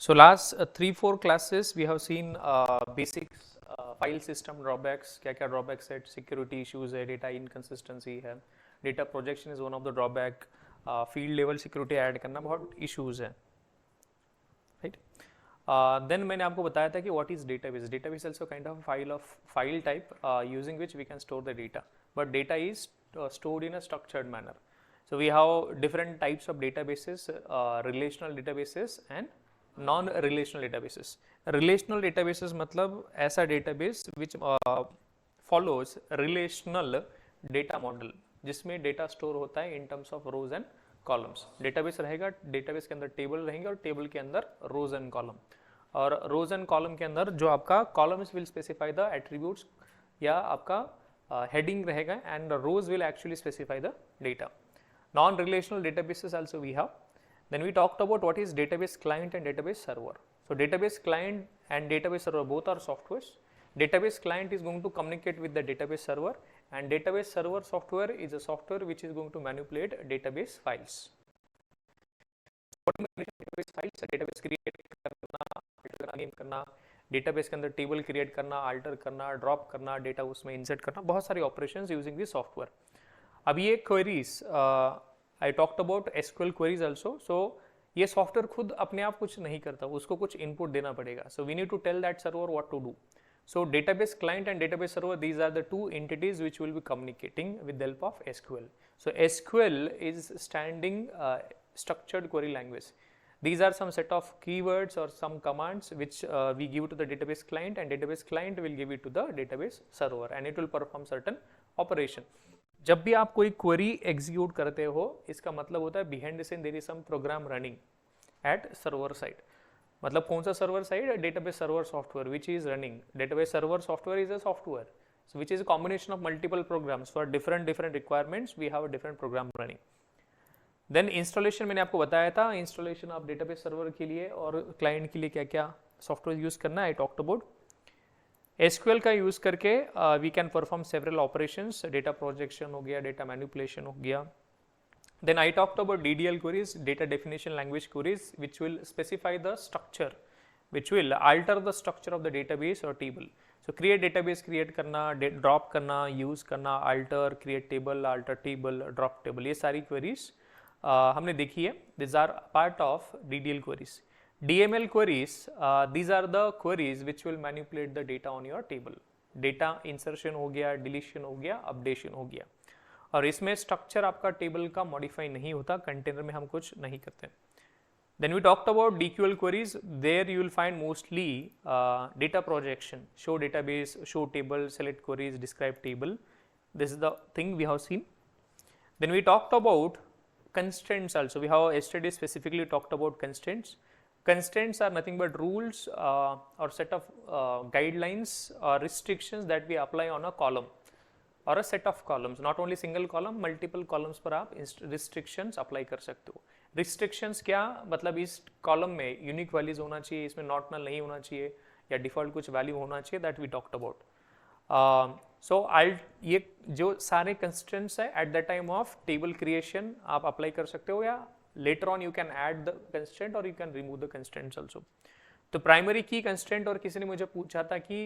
So last 3-4 classes we have seen basics, file system drawbacks, क्या क्या drawbacks है, security issues है, data inconsistency है, data projection is one of the drawback, field level security add करना बहुत issues है, right? Then मैंने आपको बताया था कि what is database? Database also kind of file type using which we can store the data, but data is stored in a structured manner. So we have different types of databases, relational databases and non-relational databases. Relational databases मतलब ऐसा database which follows relational data model जिसमें data store होता है in terms of rows and columns. database रहेगा, database के अंदर table रहेंगे और table के अंदर rows and column, और rows and column के अंदर जो आपका columns will specify the attributes या आपका heading रहेगा and rows will actually specify the data. Non-relational databases also we have. Then we talked about what is database client and database server. So database client and database server both are softwares. Database client is going to communicate with the database server, and database server software is a software which is going to manipulate database files. database files, database create करना, name करना, database के अंदर table create करना, alter करना, drop करना, data उसमें insert करना, बहुत सारी operations using this software. अब ये queries I talked about SQL queries also. So ये सॉफ्टवेयर खुद अपने आप कुछ नहीं करता, उसको कुछ इनपुट देना पड़ेगा. So we need to tell that server what to do. So database client and database server, these are the two entities which will be communicating with the help of SQL. So SQL is standing structured query language. These are some set of keywords or some commands which we give to the database client, and database client will give it to the database server, and it will perform certain operation. जब भी आप कोई query execute करते हो, इसका मतलब होता है behind the scene there is some program running at server side. मतलब कौन सा server side? Database server software which is running. Database server software is a software which is a combination of multiple programs for different requirements. We have a different program running. Then installation मैंने आपको बताया था, installation of database server के लिए और client के लिए क्या क्या सॉफ्टवेयर यूज करना है. आई टॉक्ड अबाउट SQL का यूज़ करके we can perform several operations. Data projection हो गया, डेटा मैनिपुलेशन हो गया. Then I talked about DDL queries, data definition language queries, which will specify the structure, which will alter the structure of the database और table. So create database create करना, drop करना, use करना, alter, create table, alter table, drop table, ये सारी queries हमने देखी है. This are part of DDL queries. DML queries, these are the queries which will manipulate the data on your table. Data insertion हो गया, deletion हो गया, updation हो गया, और इसमें structure आपका table का modify नहीं होता, container में हम कुछ नहीं करते. Then we talked about DQL queries. There you will find mostly data projection, show database, show table, select queries, describe table. This is the thing we have seen. Then we talked about constraints also. We have yesterday specifically talked about constraints. Constraints are nothing but rules or set of guidelines or restrictions that we apply on a column or a set of columns. Not only single column, multiple columns पर आप restrictions apply कर सकते हो. Restrictions क्या मतलब? इस column में unique values होना चाहिए, इसमें not null नहीं होना चाहिए, या default कुछ value होना चाहिए. That we talked about. So ये जो सारे constraints है at the time of table creation आप apply कर सकते हो, या later on you can add the constraint or you can remove the constraints also. तो प्राइमरी की कंस्टेंट, और किसी ने मुझे पूछा था कि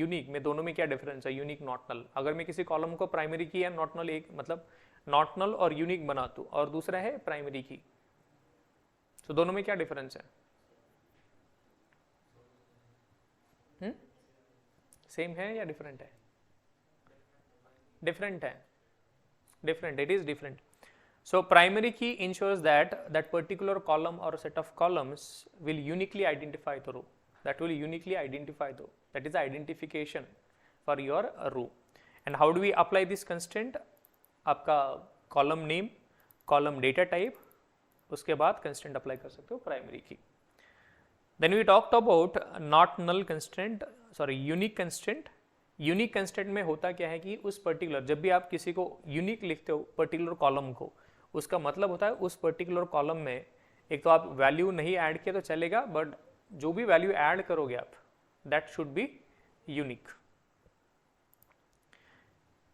यूनिक में दोनों में क्या डिफरेंस है, यूनिक नॉट नल. अगर मैं किसी कॉलम को प्राइमरी की या नॉट नल, एक मतलब नॉट नल और यूनिक बना दूं, और दूसरा है प्राइमरी की, तो दोनों में क्या डिफरेंस है? सेम है या डिफरेंट है? डिफरेंट है. Different, it is different. So primary key ensures that that particular column or set of columns will uniquely identify the row. That will uniquely identify the row. That is the identification for your row. And how do we apply this constraint? आपका column name, column data type, उसके बाद constraint apply कर सकते हो primary key. Then we talked about not null constraint, sorry unique constraint. Unique constant में होता क्या है कि उस पर्टिकुलर, जब भी आप किसी को यूनिक लिखते हो पर्टिकुलर कॉलम को, उसका मतलब होता है उस पर्टिकुलर कॉलम में एक तो आप वैल्यू नहीं ऐड किया तो चलेगा, बट जो भी वैल्यू ऐड करोगे आप, that should be unique.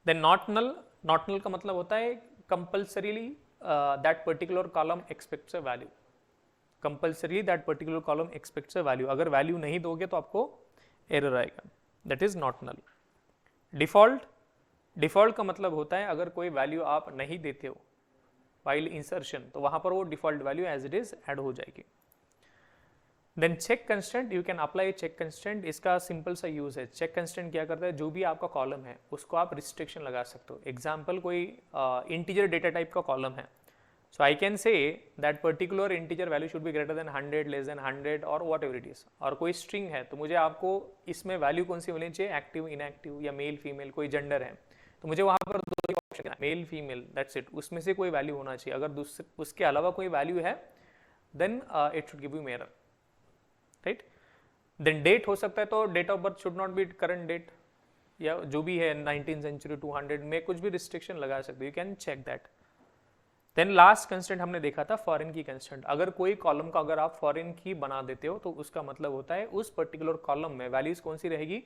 Then not null. Not null का मतलब होता है compulsorily that particular column expects a value. Compulsory that particular column expects a value, अगर वैल्यू नहीं दोगे तो आपको एरर आएगा, that is not null. Default का मतलब होता है अगर कोई वैल्यू आप नहीं देते हो वाइल इंसर्शन, तो वहां पर वो default value as it is add हो जाएगी। Then check constant, you can apply check constant. इसका सिंपल सा यूज है। चेक कंस्टेंट क्या करता है, जो भी आपका कॉलम है उसको आप रिस्ट्रिक्शन लगा सकते हो। एग्जाम्पल, कोई इंटीजर डेटा टाइप का कॉलम है, so I can say that particular integer value should be greater than 100, less than 100 और वॉट एवर इट इज। और कोई स्ट्रिंग है तो मुझे आपको इसमें वैल्यू कौन सी होनी चाहिए, एक्टिव, इनएक्टिव या मेल फीमेल, कोई जेंडर है तो मुझे वहां पर दो ही ऑप्शन है, मेल फीमेल, दैट्स इट। उसमें से कोई वैल्यू होना चाहिए। अगर उसके अलावा कोई वैल्यू है then it should give you error, right. Then date हो सकता है, तो date of birth should not be current date, या जो भी है 19th सेंचुरी 200 में कुछ भी रिस्ट्रिक्शन लगा सकते हो, you can check that. Then last constant हमने देखा था फॉरेन की कंस्टेंट। अगर कोई कॉलम का अगर आप फॉरेन की बना देते हो तो उसका मतलब होता है उस पर्टिकुलर कॉलम में वैल्यूज कौन सी रहेगी।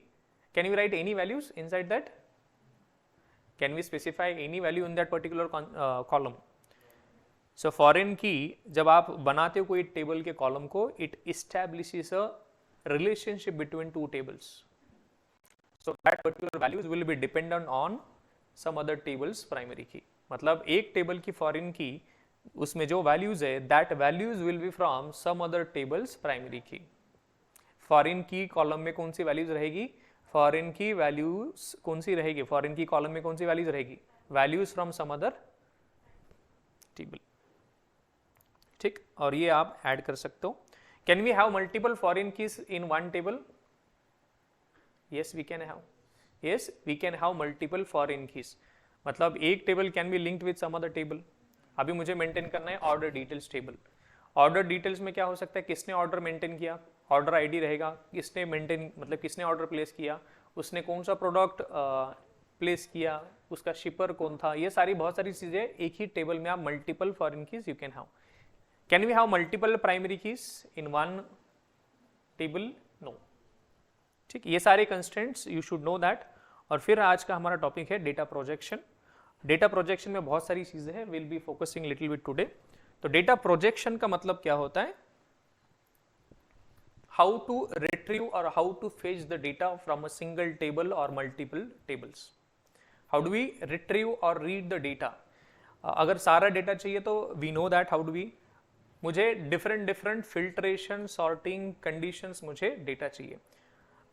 Can you write any values inside that, can we specify any value in that particular column. So foreign key जब आप बनाते हो कोई टेबल के कॉलम को, it establishes a relationship between two tables, so that particular values will be dependent on some other tables primary key. मतलब एक table की फॉरेन की, उसमें जो वैल्यूज है that values will be from some other tables primary key. Foreign key column में कौन सी वैल्यूज रहेगी, फॉरेन की वैल्यूज कौन सी रहेगी, फॉरेन की कॉलम में कौन सी वैल्यूज रहेगी, values from some other table, ठीक। और ये आप ऐड कर सकते हो। Can we have multiple foreign keys in one table, yes we can have, yes we can have multiple foreign keys. मतलब एक table can be linked with some other table. अभी मुझे मेंटेन करना है order details table. Order details में क्या हो सकता है, किसने ऑर्डर मेंटेन किया, ऑर्डर आईडी रहेगा, किसने मेंटेन मतलब किसने ऑर्डर प्लेस किया, उसने कौन सा प्रोडक्ट प्लेस किया, उसका शिपर कौन था, ये सारी बहुत सारी चीजें एक ही टेबल में आप multiple foreign keys you can have. Can we have multiple primary keys in one table, no, ठीक। ये सारे constraints you should know that. और फिर आज का हमारा टॉपिक है डेटा प्रोजेक्शन। डेटा प्रोजेक्शन में बहुत सारी चीजें हैं, will be focusing little bit today. तो डेटा प्रोजेक्शन का मतलब क्या होता है, हाउ टू रिट्रीव और how to fetch the data from a single table और multiple tables. How do we retrieve और रीड द डेटा। अगर सारा डेटा चाहिए तो we know that how do we, मुझे डिफरेंट फिल्ट्रेशन, सॉर्टिंग, कंडीशंस, मुझे data चाहिए।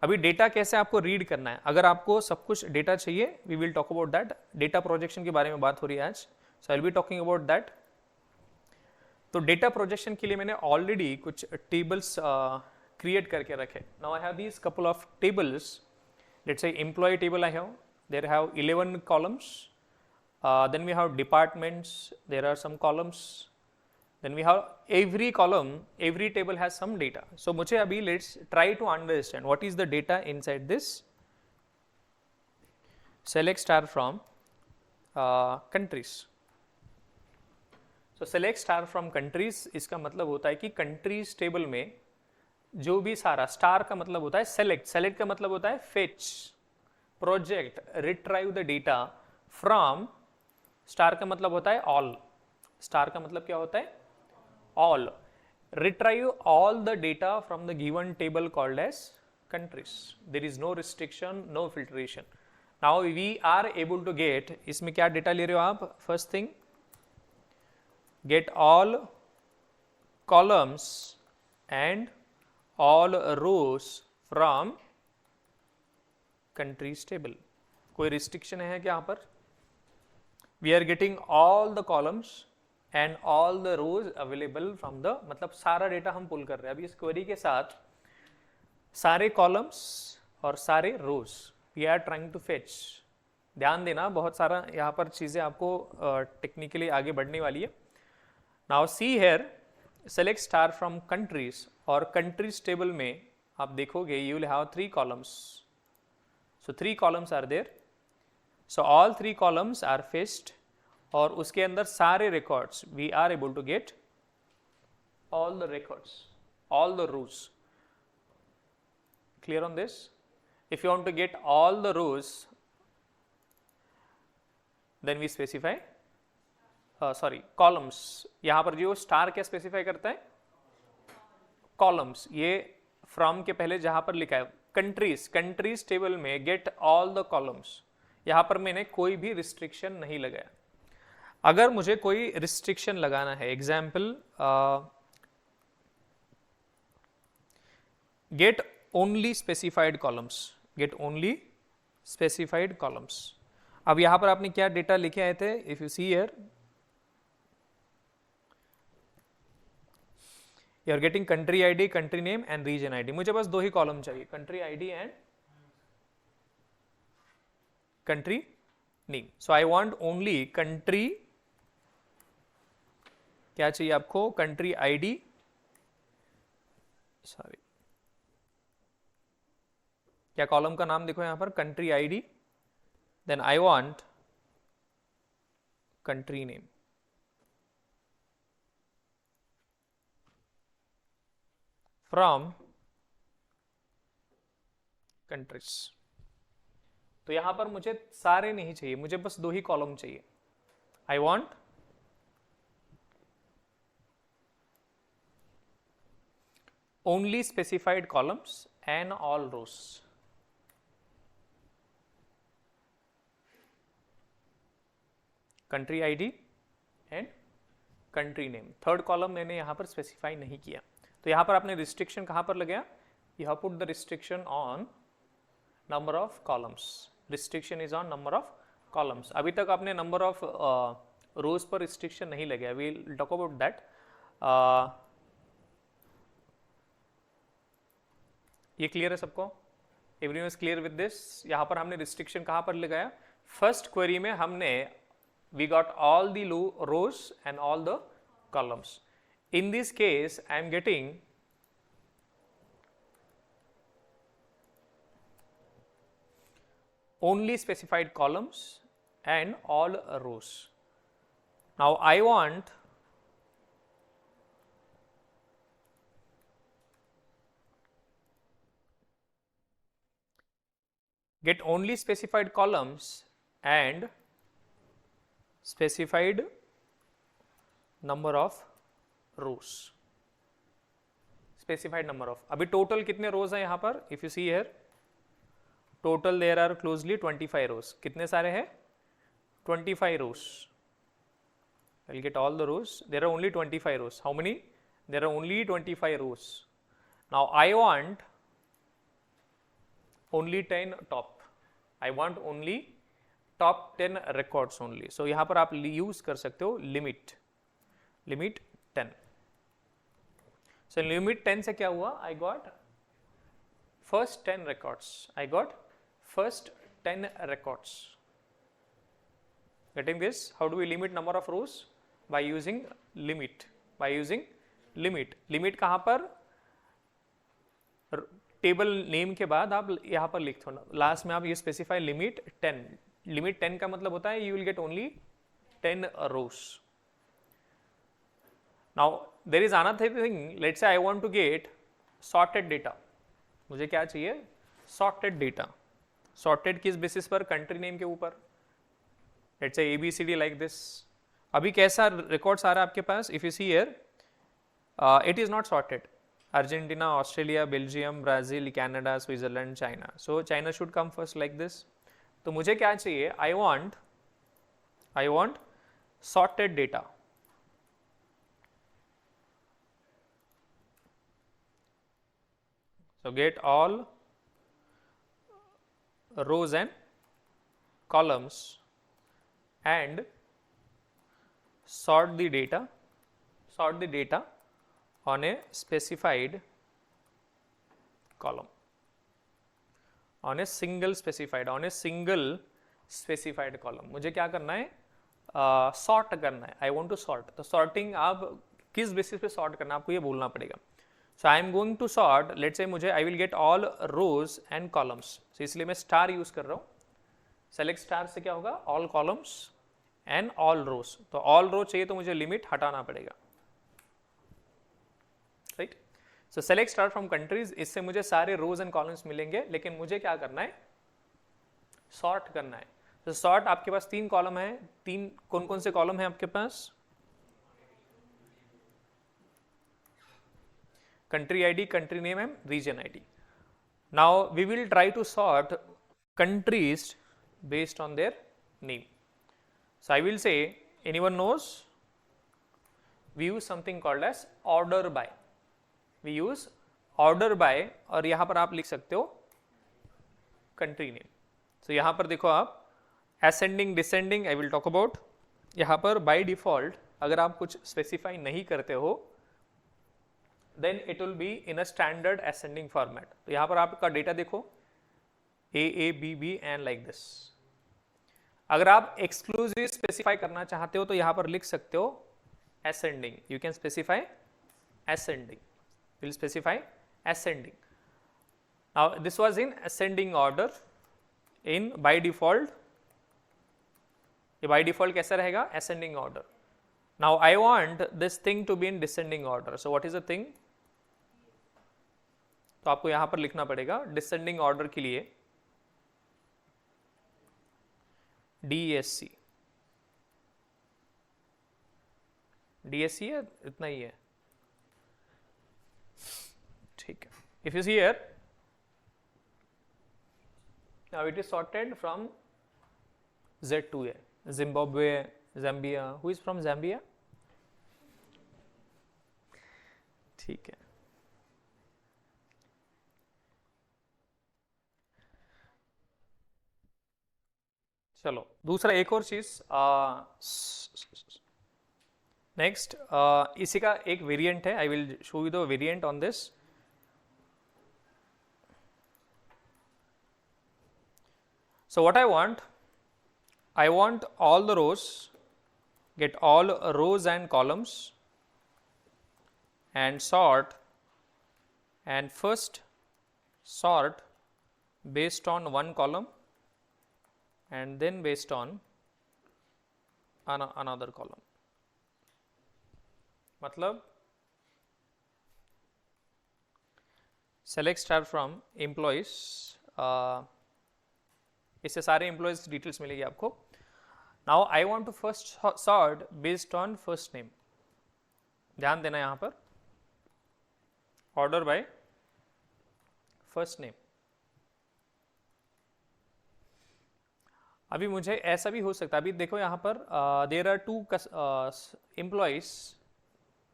अभी डेटा कैसे आपको रीड करना है, अगर आपको सब कुछ डेटा चाहिए, we will talk about that. Data projection के बारे में बात हो रही है आज, so I will be talking about that. तो डेटा प्रोजेक्शन के लिए मैंने ऑलरेडी कुछ टेबल्स क्रिएट करके रखे। Now I have these couple of tables. Let's say employee table I have, there have 11 columns, then we have departments, there are some columns, then we have every column, every table has some data. So मुझे अभी let's try to understand what is the data inside this. Select star from countries. So select star from countries, इसका मतलब होता है कि countries table में जो भी सारा, star का मतलब होता है select, select का मतलब होता है fetch, project, retrieve the data from, star का मतलब होता है all, star का मतलब क्या होता है all, retrieve all the data from the given table called as countries. There is no restriction, no filtration. Now we are able to get, इसमें क्या डेटा ले रहे हो आप, first thing get all columns and all rows from countries table. कोई restriction है क्या यहाँ पर, we are getting all the columns and all the rows available from the, मतलब सारा डेटा हम पुल कर रहे हैं अभी इस क्वेरी के साथ, सारे कॉलम्स और सारे rows we are trying to fetch. ध्यान देना, बहुत सारा यहाँ पर चीजें आपको टेक्निकली आगे बढ़ने वाली है। Now see here, select star from countries, और कंट्रीज टेबल में आप देखोगे you will have 3 columns, so 3 columns are there, so all 3 columns are fetched, और उसके अंदर सारे records, we are able to get all the records, all the rows. Clear on this? If you want to get all the rows, then we specify, sorry columns, यहां पर जो star क्या specify करता है, कॉलम्स, ये from के पहले जहां पर लिखा है कंट्रीज, कंट्रीज टेबल में गेट ऑल द कॉलम्स, यहां पर मैंने कोई भी रिस्ट्रिक्शन नहीं लगाया। अगर मुझे कोई रिस्ट्रिक्शन लगाना है, example get only specified columns, get only specified columns. अब यहां पर आपने क्या डेटा लिखे आए थे, if you see here you are getting country ID, country name and region ID. मुझे बस दो ही कॉलम चाहिए, country ID and country name. So I want only country, क्या चाहिए आपको, कंट्री आईडी, सॉरी क्या कॉलम का नाम देखो यहां पर, country ID, then I want country name. From countries, तो यहां पर मुझे सारे नहीं चाहिए, मुझे बस दो ही कॉलम चाहिए। I want only specified columns and all rows. Country ID and country name, third column मैंने यहां पर स्पेसिफाई नहीं किया। तो यहां पर आपने रिस्ट्रिक्शन कहां पर लगाया, you have put the restriction on number of columns, restriction is on number of columns. अभी तक आपने नंबर ऑफ रोज पर रिस्ट्रिक्शन नहीं लगाया, we will talk about that. ये क्लियर है सबको, everyone is clear with this. यहां पर हमने रिस्ट्रिक्शन कहां पर लगाया, फर्स्ट क्वेरी में हमने we got all the rows and all the columns. In this case I am getting only specified columns and all rows. Now I want get only specified columns and specified number of rows, specified number of, अभी total कितने rows हैं यहां पर, if you see here total there are closely 25 rows. कितने सारे हैं, 25 rows. I will get all the rows, there are only 25 rows. How many, there are only 25 rows. Now I want only 10 top, I want only top 10 records only. So यहां पर आप use कर सकते हो limit, limit 10। So limit 10 से क्या हुआ, I got first 10 records, I got first 10 records. Getting this, how do we limit number of rows, by using limit, by using limit. Limit कहां पर, टेबल नेम के बाद आप यहां पर लिखते हो, लास्ट में आप ये स्पेसिफाई लिमिट 10। लिमिट 10 का मतलब होता है you will get only 10 rows. Now there is another thing, let's say I want to get sorted data. मुझे क्या चाहिए, सॉर्टेड डेटा। सॉर्टेड किस बेसिस पर, कंट्री नेम के ऊपर। Let's say ABCD like this. अभी कैसा रिकॉर्ड्स आ रहा है आपके पास, if you see here it is not sorted, Argentina, Australia, Belgium, Brazil, Canada, Switzerland, China. So China should come first like this. तो मुझे क्या चाहिए, I want sorted data. So get all rows and columns and sort the data on a specified column, on a single specified column। मुझे क्या करना है, sort करना है, आई वॉन्ट टू सॉर्ट। तो सॉर्टिंग आप किस बेसिस पे सॉर्ट करना है आपको ये बोलना पड़ेगा। So I am going to sort, let's say मुझे I will get all rows and columns. So इसलिए मैं स्टार यूज कर रहा हूँ, सेलेक्ट स्टार से क्या होगा, ऑल कॉलम्स एंड ऑल रोज। तो ऑल रोज चाहिए तो मुझे लिमिट हटाना पड़ेगा, right. So select star from countries, इससे मुझे सारे रोज एंड कॉलम्स मिलेंगे, लेकिन मुझे क्या करना है, सॉर्ट करना है। तो सॉर्ट, आपके पास 3 कॉलम है, 3 कौन कौन से कॉलम है आपके पास, country ID, country name and region ID. Now we will try to sort countries based on their name. So I will say, anyone knows? We use something called as order by. We use order by और यहाँ पर आप लिख सकते हो country name. So यहाँ पर देखो आप ascending, descending I will talk about. यहाँ पर by default अगर आप कुछ specify नहीं करते हो then it will be in a standard ascending format. तो यहाँ पर आपका डेटा देखो A, B, B and like this. अगर आप exclusive specify करना चाहते हो तो यहाँ पर लिख सकते हो ascending. You can specify ascending. We'll specify ascending. Now this was in ascending order. In by default, ये by default कैसा रहेगा? Ascending order. Now I want this thing to be in descending order. So what is the thing? तो आपको यहाँ पर लिखना पड़ेगा descending order के लिए DSC. DSC है, इतना ही है, ठीक है. If you see here, now it is sorted from Z to A. Zimbabwe, Zambia. Who is from Zambia? ठीक है. चलो दूसरा एक और चीज नेक्स्ट, इसी का एक वेरिएंट है. I will show you the variant on this. So what I want all the rows, get all rows and columns and sort, and first sort based on one column and then based on another column. मतलब select star from employees, इससे सारे employees details मिलेगी आपको. Now I want to first sort based on first name. ध्यान देना यहां पर order by first name. अभी मुझे ऐसा भी हो सकता है, अभी देखो यहां पर there are two employees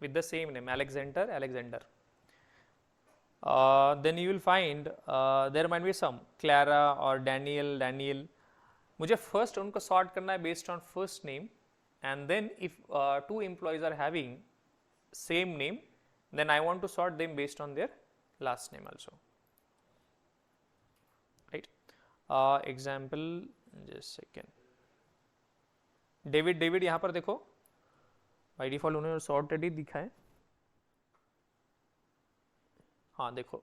with the same name, Alexander. Then you will find there might be some Clara or Daniel. मुझे first उनको sort करना है based on first name, and then if two employees are having same name, then I want to sort them based on their last name also. Right? Example, just second. David यहाँ पर देखो by default उन्होंने sorted ही दिखा है. हाँ देखो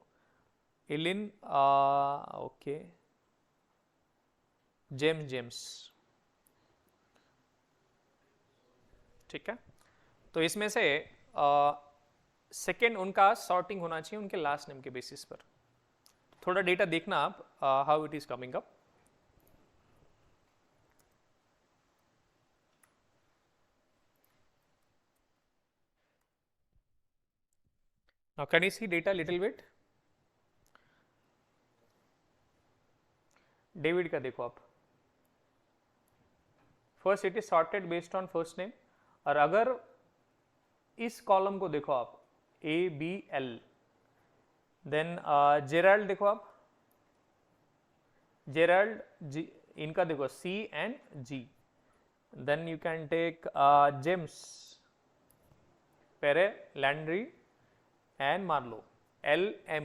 इलिन, okay, James, ठीक है. तो इसमें से सेकेंड उनका सॉर्टिंग होना चाहिए उनके लास्ट नेम के बेसिस पर. थोड़ा डेटा देखना आप how it is coming up. Now can you see data little bit? David का देखो आप, first it is sorted based on first name. और अगर इस कॉलम को देखो आप ABL, देन जेराल्ड देखो आप, जेराल्ड इनका देखो C and G. Then you can take James, Pere, Landry and Marlo, LM.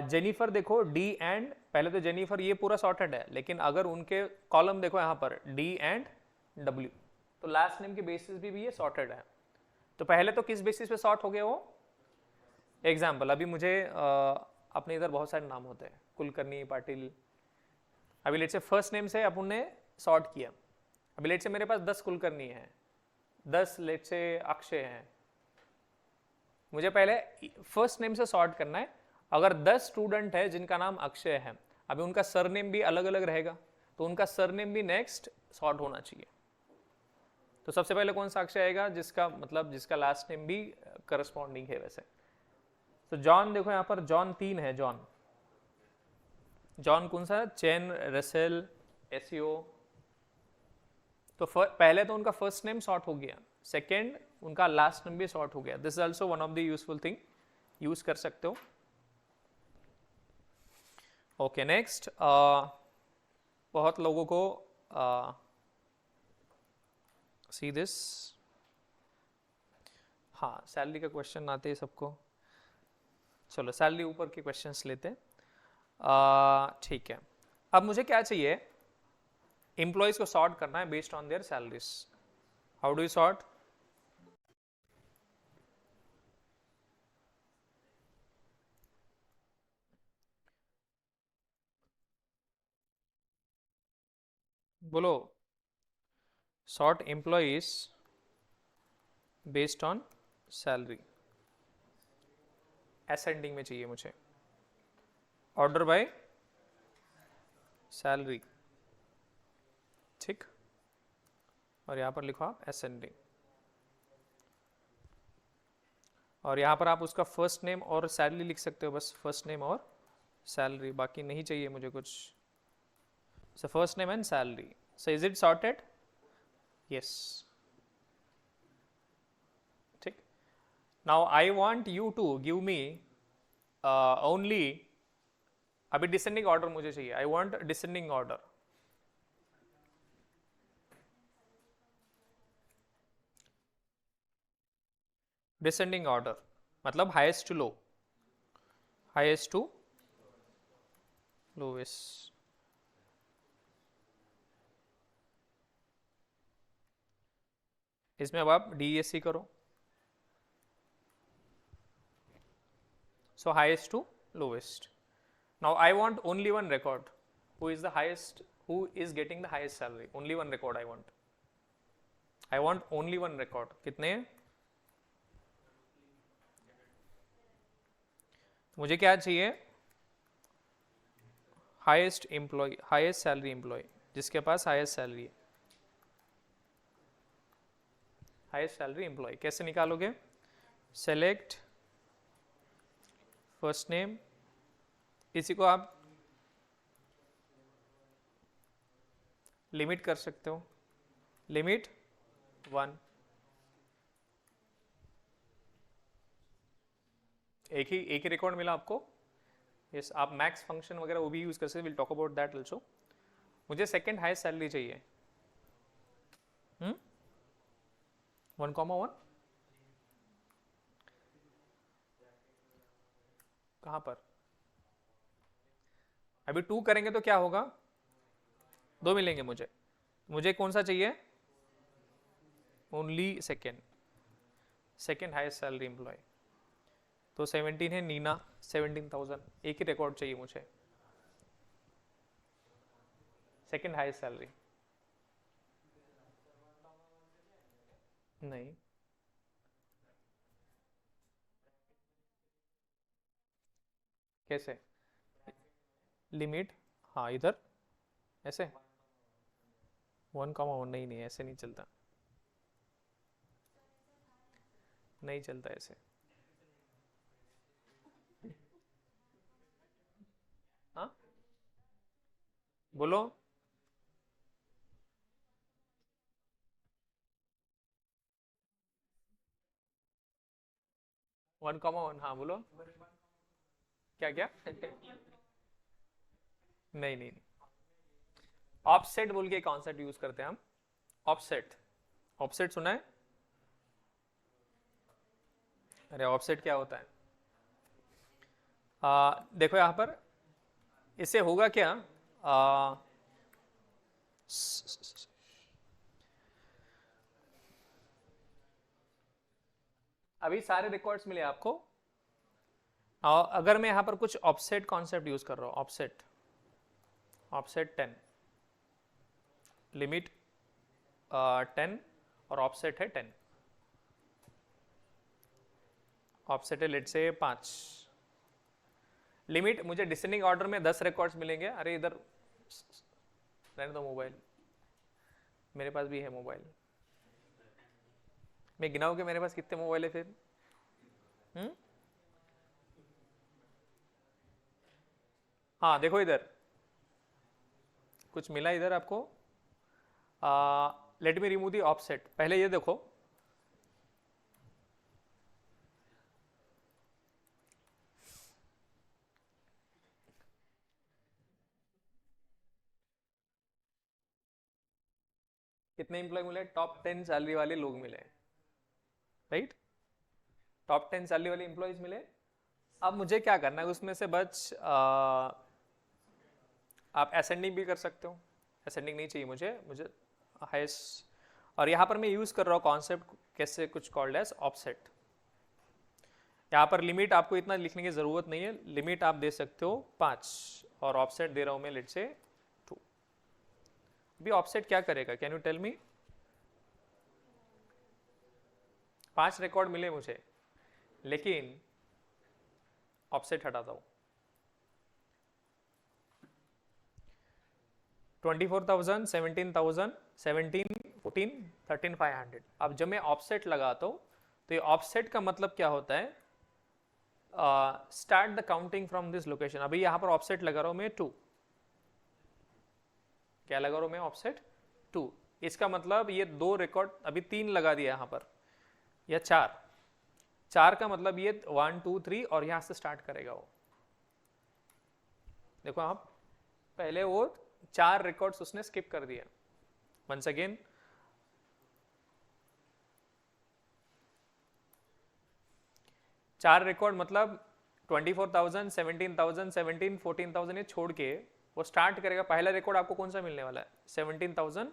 Jennifer देखो D एंड, पहले तो जेनिफर ये पूरा सॉर्टेड है, लेकिन अगर उनके कॉलम देखो यहाँ पर D एंड W, तो लास्ट नेम के बेसिस भी ये सॉर्टेड है. तो पहले तो किस बेसिस पे सॉर्ट हो गया वो? एग्जाम्पल, अभी मुझे अपने इधर बहुत सारे नाम होते हैं, कुलकर्णी, पाटिल. अभी लेट से फर्स्ट नेम से अपन ने सॉर्ट किया. अभी लेट से मेरे पास 10 कुलकर्णी हैं, 10 लेट से अक्षय हैं. मुझे पहले फर्स्ट नेम से सॉर्ट करना है. अगर 10 स्टूडेंट है जिनका नाम अक्षय है, अभी उनका सरनेम भी अलग अलग रहेगा, तो उनका सरनेम भी नेक्स्ट सॉर्ट होना चाहिए. तो सबसे पहले कौन सा अक्षर आएगा जिसका मतलब जिसका लास्ट नेम भी करस्पॉन्डिंग है वैसे। तो जॉन देखो यहाँ पर जॉन 3 है, जॉन जॉन कौन सा, चेन, रसेल, एसईओ। तो पहले तो उनका फर्स्ट नेम शॉर्ट हो गया, सेकेंड उनका लास्ट नेम भी शॉर्ट हो गया। This is also one of the useful thing, use कर सकते हो। ओके नेक्स्ट, बहुत लोगों को सी दिस, हाँ सैलरी का क्वेश्चन आते हैं सबको। चलो सैलरी ऊपर के क्वेश्चंस लेते हैं। ठीक है, अब मुझे क्या चाहिए, एम्प्लॉयज को सॉर्ट करना है based on their salaries. How do you sort? बोलो, sort employees based on salary, ascending में चाहिए मुझे, ऑर्डर बाय सैलरी, ठीक। और यहां पर लिखो आप असेंडिंग, और यहां पर आप उसका फर्स्ट नेम और सैलरी लिख सकते हो, बस फर्स्ट नेम और सैलरी, बाकी नहीं चाहिए मुझे कुछ। So first name and salary. So is it sorted? Yes, ठीक। Now I want you to give me only, अभी डिसेंडिंग ऑर्डर मुझे चाहिए, I want descending order. Descending order मतलब highest to low, highest to lowest. इसमें अब आप DESC करो। So highest to lowest. Now I want only one record. Who is the highest? Who is getting the highest salary? Only one record I want. I want only one record. कितने? मुझे क्या चाहिए? Highest employee, highest salary employee, जिसके पास highest salary है। Highest salary employee कैसे निकालोगे? Select first name, इसी को आप लिमिट कर सकते हो, लिमिट 1। एक ही रिकॉर्ड मिला आपको। यस, आप मैक्स फंक्शन वगैरह वो भी यूज कर सकते, will talk about that also. मुझे सेकंड हाईएस्ट सैलरी चाहिए, 1,1 कहां पर? अभी 2 करेंगे तो क्या होगा, 2 मिलेंगे मुझे। मुझे कौन सा चाहिए? Only second highest salary employee. तो 17 है, नीना 17,000, एक ही रिकॉर्ड चाहिए मुझे, सेकेंड हाईएस्ट सैलरी। नहीं, कैसे? लिमिट, हाँ इधर ऐसे 1,1, नहीं ऐसे नहीं चलता, नहीं चलता ऐसे। हाँ बोलो, वन कॉमा वन, हाँ बोलो क्या क्या नहीं नहीं, ऑफसेट बोल के कॉन्सेप्ट यूज करते हैं हम, ऑफसेट। ऑफसेट सुना है? अरे ऑफसेट क्या होता है? देखो यहां पर इससे होगा क्या, अभी सारे रिकॉर्ड्स मिले आपको। अगर मैं यहां पर कुछ ऑफसेट कॉन्सेप्ट यूज कर रहा हूं, ऑफसेट, ऑफसेट 10, लिमिट 10 और ऑफसेट है 10, ऑफसेट है लेट से 5, लिमिट मुझे डिसेंडिंग ऑर्डर में 10 रिकॉर्ड्स मिलेंगे। अरे इधर रहने दो मोबाइल, मेरे पास भी है मोबाइल। मैं गिनाऊं कि मेरे पास कितने मोबाइल है फिर? हाँ देखो इधर कुछ मिला इधर आपको। लेट मी रिमूव दी ऑफसेट। पहले ये देखो, कितने एम्प्लॉय मिले? टॉप 10 सैलरी वाले लोग मिले, राइट? टॉप 10 सैलरी वाले एम्प्लॉयज मिले। अब मुझे क्या करना है उसमें से बस आप असेंडिंग भी कर सकते हो, असेंडिंग नहीं चाहिए मुझे, मुझे हाईएस्ट। और यहाँ पर मैं यूज कर रहा हूँ कॉन्सेप्ट कैसे, कुछ कॉल्ड एज ऑफसेट। यहाँ पर लिमिट आपको इतना लिखने की जरूरत नहीं है, लिमिट आप दे सकते हो 5 और ऑफसेट दे रहा हूँ मैं लेट से 2। अभी ऑफसेट क्या करेगा, can you tell me? 5 record मिले मुझे, लेकिन ऑफसेट हटाता हूँ 24,000, 17,000, 17, 14, 13,500। अब जब मैं ऑफसेट लगाता हूँ तो ये ऑफसेट का मतलब क्या होता है? Start the counting from this location. अभी यहाँ पर ऑफसेट लगा रहा हूँ मैं 2। क्या लगा रहा हूँ मैं? ऑफसेट 2। इसका मतलब ये 2 रिकॉर्ड, अभी 3 लगा दिया यहाँ पर, या 4 का मतलब ये 1, 2, 3 और यहाँ से स्टार्ट करेगा वो। देखो आप, पहले वो 4 रिकॉर्ड्स उसने स्किप कर दिया। वंस अगेन, चार रिकॉर्ड मतलब 24,000, 17,000, 17, 14,000 ये छोड़ के वो स्टार्ट करेगा। पहला रिकॉर्ड आपको कौन सा मिलने वाला है? 17,000,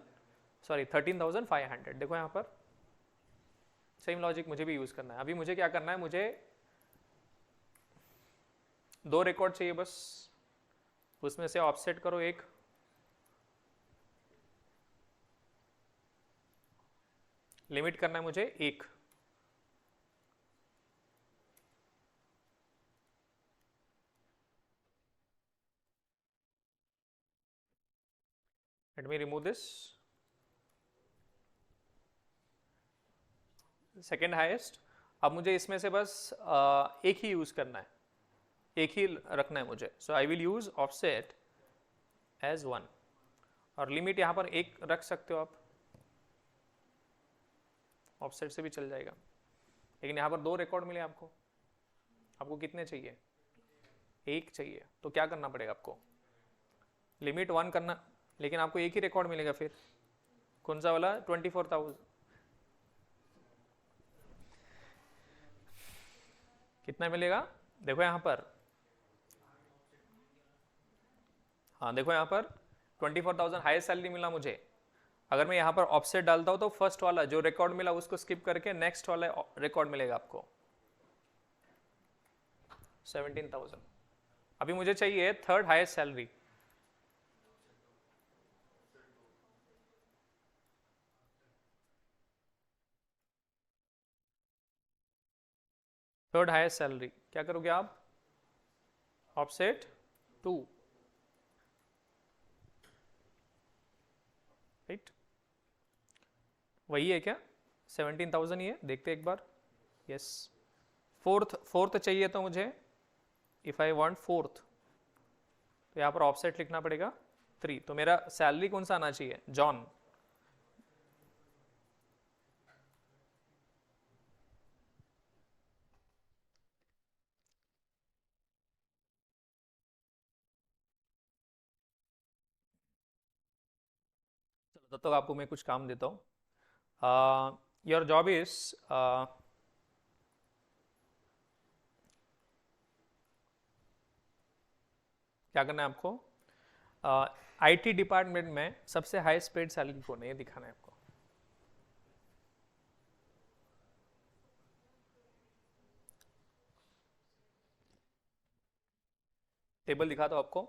सॉरी 13,500। देखो यहाँ पर सेम लॉजिक मुझे भी यूज करना है। अभी मुझे क्या करना है, मुझे 2 रिकॉर्ड चाहिए बस, उसमें से ऑफसेट करो 1, लिमिट करना है मुझे 1। Let me remove this. Second highest. अब मुझे इसमें से बस एक ही यूज करना है, एक ही रखना है मुझे। So I will use offset as 1 और लिमिट यहाँ पर 1 रख सकते हो आप, ऑफसेट से भी चल जाएगा। लेकिन यहाँ पर 2 रिकॉर्ड मिले आपको, आपको कितने चाहिए? 1 चाहिए। तो क्या करना पड़ेगा आपको? लिमिट 1 करना, लेकिन आपको एक ही रिकॉर्ड मिलेगा फिर। कौन सा वाला? 24,000। कितना मिलेगा? देखो यहाँ पर, हाँ देखो यहाँ पर 24,000 हाईएस्ट सैलरी मिला मुझे। अगर मैं यहाँ पर ऑफसेट डालता हूँ तो फर्स्ट वाला जो रिकॉर्ड मिला उसको स्किप करके नेक्स्ट वाला रिकॉर्ड मिलेगा आपको 17,000। अभी मुझे चाहिए third highest salary. Third highest salary क्या करोगे आप? Offset 2, right? वही है क्या? 17,000 ही है, देखते एक बार। यस, फोर्थ चाहिए तो मुझे, इफ आई वांट फोर्थ तो यहाँ पर ऑफसेट लिखना पड़ेगा 3। तो मेरा सैलरी कौन सा आना चाहिए? जॉन। चलो तब तक आपको मैं कुछ काम देता हूँ। योर जॉब इज, क्या करना है आपको? आईटी डिपार्टमेंट में सबसे हाईएस्ट पेड सैलरी कौन है ये दिखाना है आपको। टेबल दिखा दो आपको।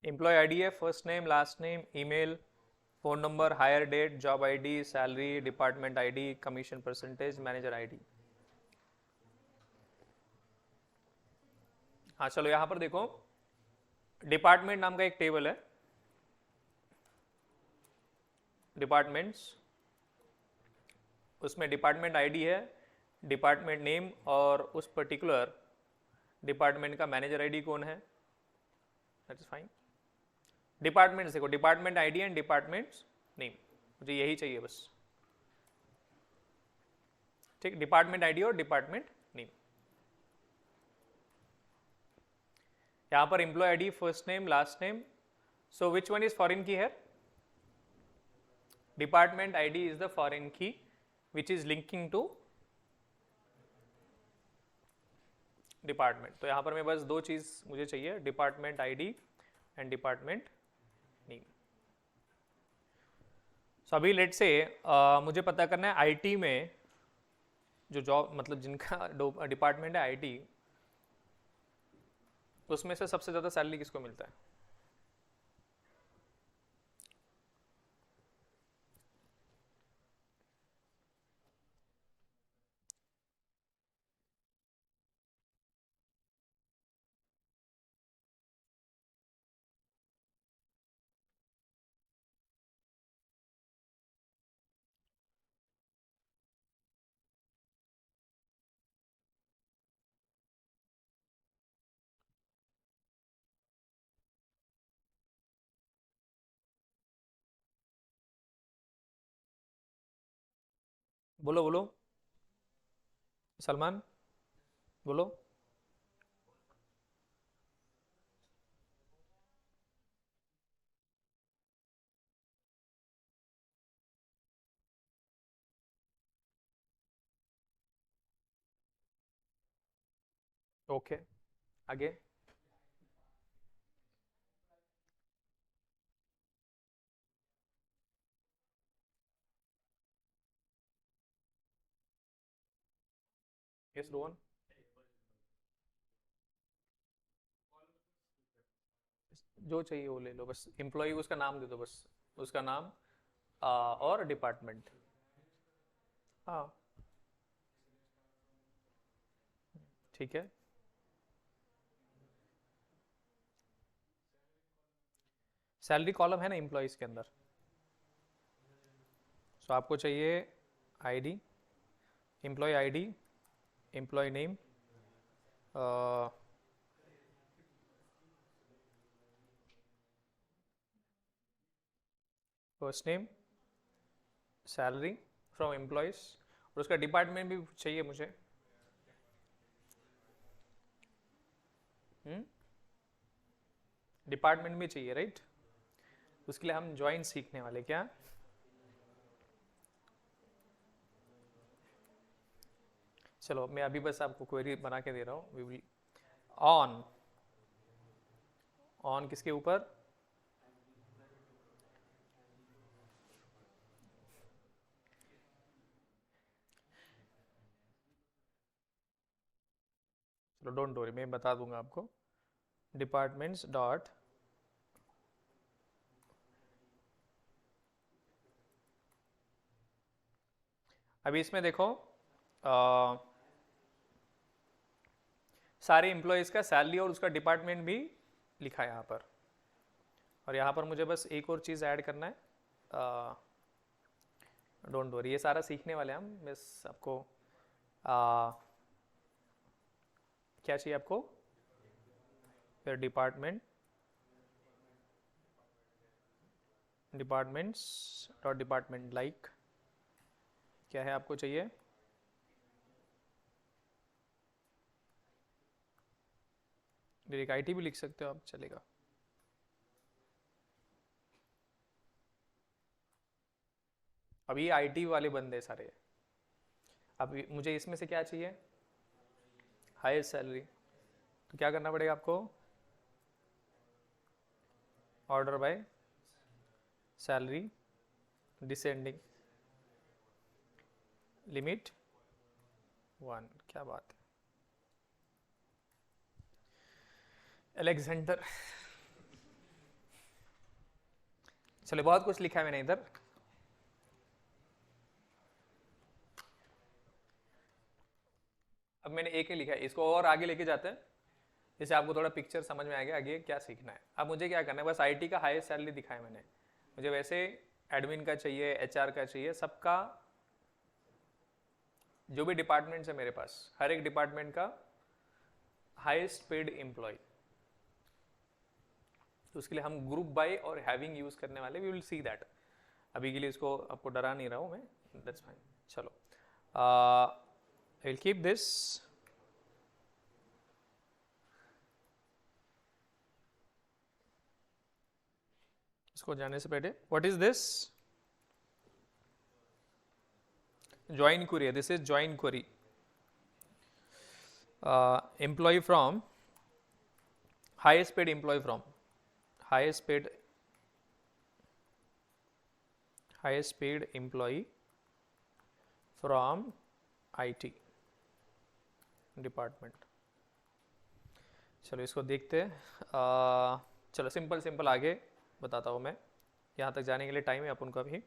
एम्प्लॉय आईडी है, first name, last name, email, phone number, hire date, job ID, salary, department ID, commission percentage, manager ID. हाँ चलो यहाँ पर देखो, डिपार्टमेंट नाम का एक टेबल है, डिपार्टमेंट्स, उसमें डिपार्टमेंट आईडी है, डिपार्टमेंट नेम और उस पर्टिकुलर डिपार्टमेंट का मैनेजर आईडी कौन है, दैट इज फाइन। डिपार्टमेंट देखो, department ID and department name, मुझे यही चाहिए बस, ठीक, डिपार्टमेंट आईडी और डिपार्टमेंट नेम। यहां पर employee ID, first name, last name, so which one is foreign key है? Department ID is the foreign key which is linking to department. तो यहां पर मैं बस दो चीज मुझे चाहिए, department ID and department name. So अभी लेट से मुझे पता करना है आईटी में जो जॉब, मतलब जिनका डिपार्टमेंट है आईटी, उसमें से सबसे ज्यादा सैलरी किसको मिलता है? बोलो बोलो, सलमान बोलो। ओके, आगे। यस रोहन, जो चाहिए वो ले लो, बस एम्प्लॉय उसका नाम दे दो, बस उसका नाम और डिपार्टमेंट। हाँ ठीक है। सैलरी कॉलम है ना एम्प्लॉयज के अंदर, सो आपको चाहिए ID, employee ID, employee name, first name, salary from employees, और उसका डिपार्टमेंट भी चाहिए मुझे। डिपार्टमेंट भी चाहिए राइट, उसके लिए हम ज्वाइन सीखने वाले क्या? चलो मैं अभी बस आपको क्वेरी बना के दे रहा हूँ। वी विल ऑन, ऑन किसके ऊपर? चलो डोंट वरी, मैं बता दूंगा आपको। डिपार्टमेंट्स डॉट अभी इसमें देखो सारे एम्प्लॉयज़ का सैलरी और उसका डिपार्टमेंट भी लिखा है यहाँ पर, और यहाँ पर मुझे बस एक और चीज़ ऐड करना है। डोंट वरी, ये सारा सीखने वाले हैं हम, बस आपको क्या चाहिए आपको? फिर department, departments dot department like, क्या है आपको चाहिए? डायरेक्ट आईटी भी लिख सकते हो आप, चलेगा। अब ये आईटी वाले बंदे सारे, अब मुझे इसमें से क्या चाहिए? हायर सैलरी, तो क्या करना पड़ेगा आपको? Order by salary descending, limit 1, क्या बात है अलेक्जेंडर। चलो बहुत कुछ लिखा है मैंने इधर। अब मैंने एक ही लिखा है, इसको और आगे लेके जाते हैं। जैसे आपको थोड़ा पिक्चर समझ में आ गया आगे क्या सीखना है। अब मुझे क्या करना है, बस आईटी का हाईएस्ट सैलरी दिखाया मैंने, मुझे वैसे एडमिन का चाहिए, एचआर का चाहिए, सबका जो भी डिपार्टमेंट्स है मेरे पास, हर एक डिपार्टमेंट का हाईएस्ट पेड एम्प्लॉय। तो उसके लिए हम ग्रुप बाय और हैविंग यूज करने वाले, वी विल सी दैट। अभी के लिए इसको आपको डरा नहीं रहा हूं मैं, दैट्स फाइन। चलो, आई विल कीप दिस। इसको जाने से पहले, what is this? Join query, this is join query. Employee from, highest paid employee from, highest paid employee from IT department. चलो इसको देखते हैं। चलो सिंपल आगे बताता हूँ मैं, यहाँ तक जाने के लिए टाइम है अपन का भी।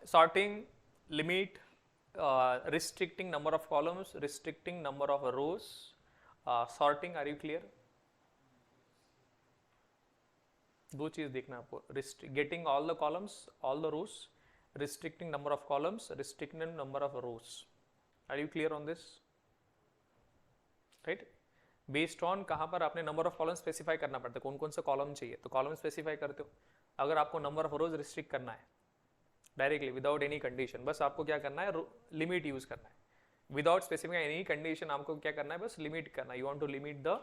Sorting, limit, restricting number of columns, restricting number of rows, sorting. Are you clear? दो चीज देखना आपको, getting all the columns, all the rows, restricting number of columns, restricting number of rows. Are you clear on this? Right. Based on कहां पर आपने number of column specify करना पड़ता है, कौन कौन सा कॉलम चाहिए, तो कॉलम स्पेसिफाई करते हो। अगर आपको नंबर ऑफ रोज रिस्ट्रिक्ट करना है डायरेक्टली विदाउट एनी कंडीशन, बस आपको क्या करना है, लिमिट यूज करना है। विदाउट स्पेसिफाई एनी कंडीशन आपको क्या करना है, बस लिमिट करना है। You want to limit the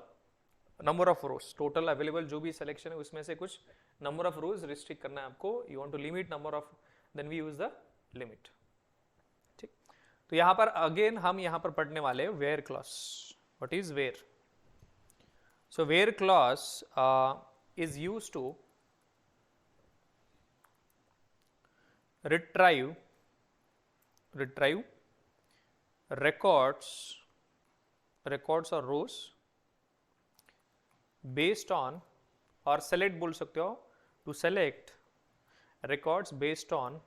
number of rows, total available जो भी सिलेक्शन है उसमें से कुछ नंबर ऑफ रोज रिस्ट्रिक्ट करना है आपको। You want to limit number of, then we use the limit. ठीक, तो यहां पर अगेन हम यहां पर पढ़ने वाले where clause. What is where? So where clause is used to retrieve records or rows based on, और select बोल सकते हो, to select records based on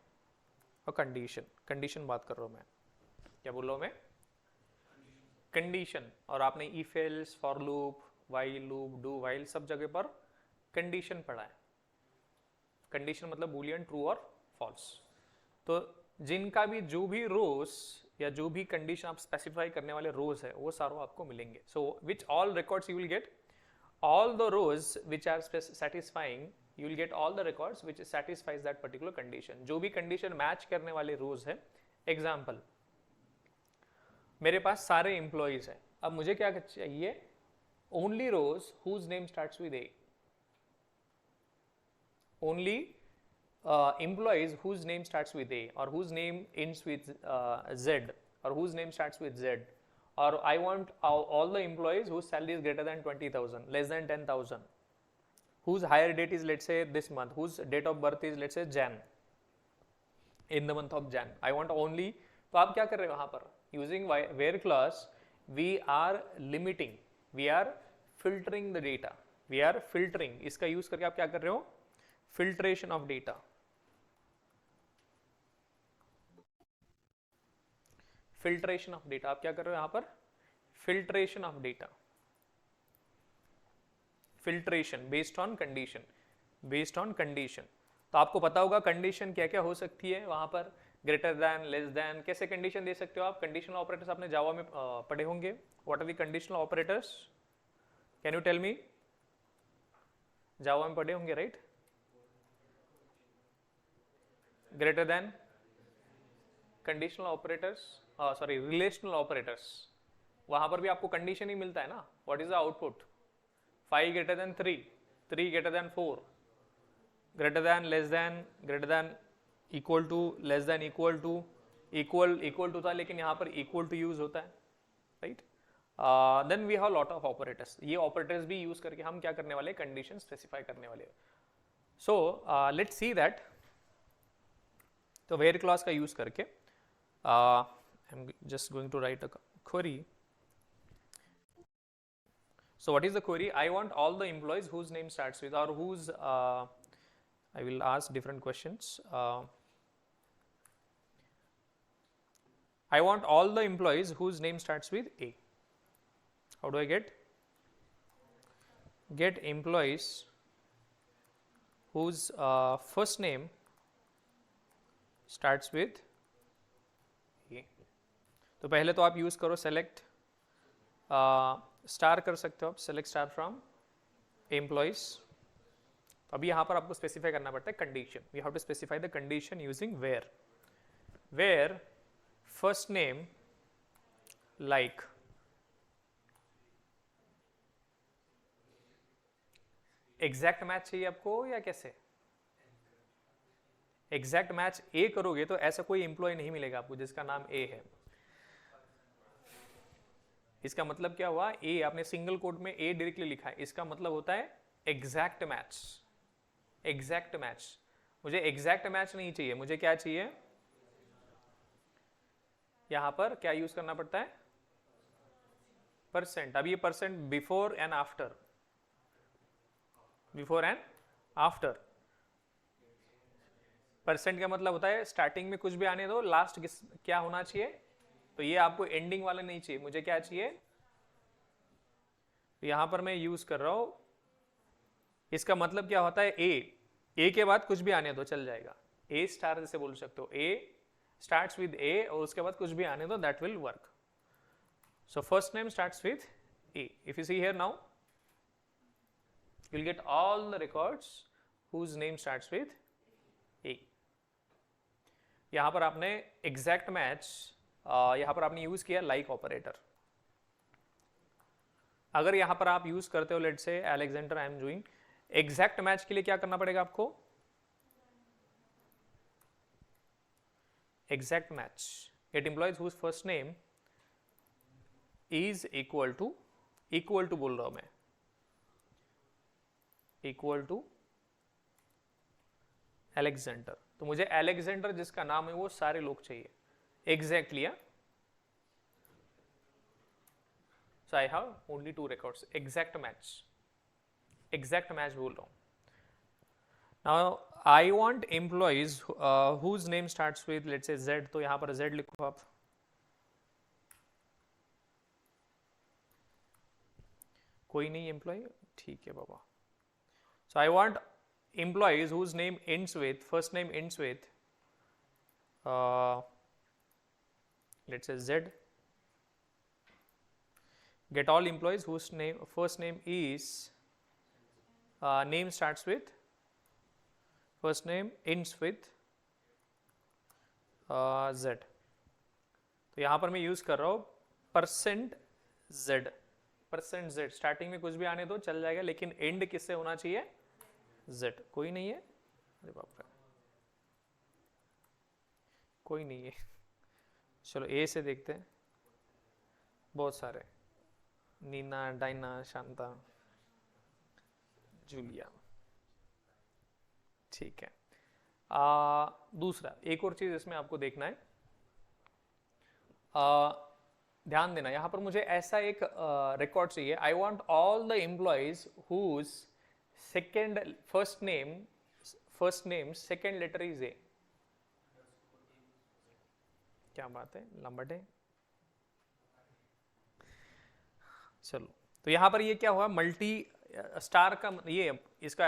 a condition बात कर रहा हूं मैं, क्या बोल रहा हूं मैं? कंडीशन। और आपने if else, for loop, while loop, do while सब जगह पर कंडीशन पढ़ा है। कंडीशन मतलब बूलियन ट्रू और फॉल्स। तो जिनका भी जो भी रोज या जो भी कंडीशन आप स्पेसिफाई करने वाले रोज है वो सारों आपको मिलेंगे। So which all records you will get, all the rows which are satisfying, you will get all the records which satisfies that particular condition। जो भी condition match करने वाले rows है। एग्जाम्पल, मेरे पास सारे employees हैं, अब मुझे क्या चाहिए, only rows whose name starts with A, only employees whose name starts with A or whose name ends with Z or whose name starts with Z, or I want all the employees whose salary is greater than 20,000, less than 10,000, whose hire date is let's say this month, whose date of birth is let's say Jan, in the month of Jan, I want only। तो आप क्या कर रहे हो यहाँ पर, using where clause we are limiting, we are filtering the data, we are filtering। इसका use करके आप क्या कर रहे हो, filtration of data, filtration of data. आप क्या कर रहे हो यहां पर, filtration of data, filtration based on condition, based on condition. तो आपको पता होगा कंडीशन क्या क्या हो सकती है वहां पर, ग्रेटर देन, लेस देन, कैसे कंडीशन दे सकते हो आप। कंडीशनल ऑपरेटर्स आपने जावा में पढ़े होंगे। What are the conditional operators, can you tell me? Java में पढ़े होंगे right? Greater than, conditional operators, sorry relational operators, वहां पर भी आपको कंडीशन ही मिलता है ना। व्हाट इज द आउटपुट, 5 greater than 3, 3 greater than 4, greater than, less than, greater than, equal to, less than, equal to, equal to था लेकिन यहाँ पर equal to यूज होता है right. Then we have lot of operators, ये ऑपरेटर्स भी यूज करके हम क्या करने वाले, कंडीशन स्पेसिफाई करने वाले। So let's see that. तो वेयर क्लॉज का यूज करके I'm just going to write a query. So what is the query? I want all the employees whose name starts with, or whose I will ask different questions. I want all the employees whose name starts with A. How do I get? get employees whose first name starts with A। तो पहले तो आप use करो select star, कर सकते हो आप select star from employees. अभी यहां पर आपको स्पेसिफाई करना पड़ता है condition, we have to specify the condition using where first name like exact match चाहिए आपको या कैसे? एग्जैक्ट मैच ए करोगे तो ऐसा कोई एम्प्लॉय नहीं मिलेगा आपको जिसका नाम ए है। इसका मतलब क्या हुआ, ए आपने सिंगल कोट में ए डायरेक्टली लिखा है, इसका मतलब होता है एग्जैक्ट मैच। एग्जैक्ट मैच, मुझे एग्जैक्ट मैच नहीं चाहिए, मुझे क्या चाहिए, यहां पर क्या यूज करना पड़ता है, परसेंट। अब ये percent before and after, before and after. Percent का मतलब होता है स्टार्टिंग में कुछ भी आने दो, लास्ट क्या होना चाहिए, तो ये आपको एंडिंग वाला नहीं चाहिए, मुझे क्या चाहिए, तो यहां पर मैं यूज कर रहा हूं, इसका मतलब क्या होता है, ए के बाद कुछ भी आने दो चल जाएगा, ए स्टार जैसे बोल सकते हो, ए स्टार्ट्स विद ए और उसके बाद कुछ भी आने दो, that will work. So first name starts with A. If you see here now you'll get all the records whose name starts with A। यहां पर आपने एग्जैक्ट मैच, यहां पर आपने यूज किया लाइक ऑपरेटर। अगर यहां पर आप यूज करते हो let say Alexander I am doing, exact match के लिए क्या करना पड़ेगा आपको, exact match it employees whose first name is equal to बोल रहा हूं मैं, इक्वल टू अलेक्जेंडर। तो मुझे अलेक्जेंडर जिसका नाम है वो सारे लोग चाहिए exactly. So I have only 2 records, exact match बोल रहा हूं। Now I want employees whose name starts with let's say Z, तो यहां पर Z लिखो आप। कोई नहीं एम्प्लॉय, ठीक है बाबा। So I want employees whose name ends with, first name ends with let's say Z. Get all employees whose first name is name starts with, first name ends with Z। तो यहां पर मैं use कर रहा हूं %Z। %Z starting में कुछ भी आने दो चल जाएगा, लेकिन एंड किससे होना चाहिए, Z। कोई नहीं है, अरे बाप रे, कोई नहीं है। चलो ए से देखते हैं, बहुत सारे, नीना, डाइना, शांता, जूलिया, ठीक है। दूसरा एक और चीज इसमें आपको देखना है, ध्यान देना, यहां पर मुझे ऐसा एक रिकॉर्ड चाहिए, I want all the employees whose first name second letter is A. क्या बात है, लंबट है। चलो, तो यहां पर ये क्या हुआ, मल्टी स्टार का ये इसका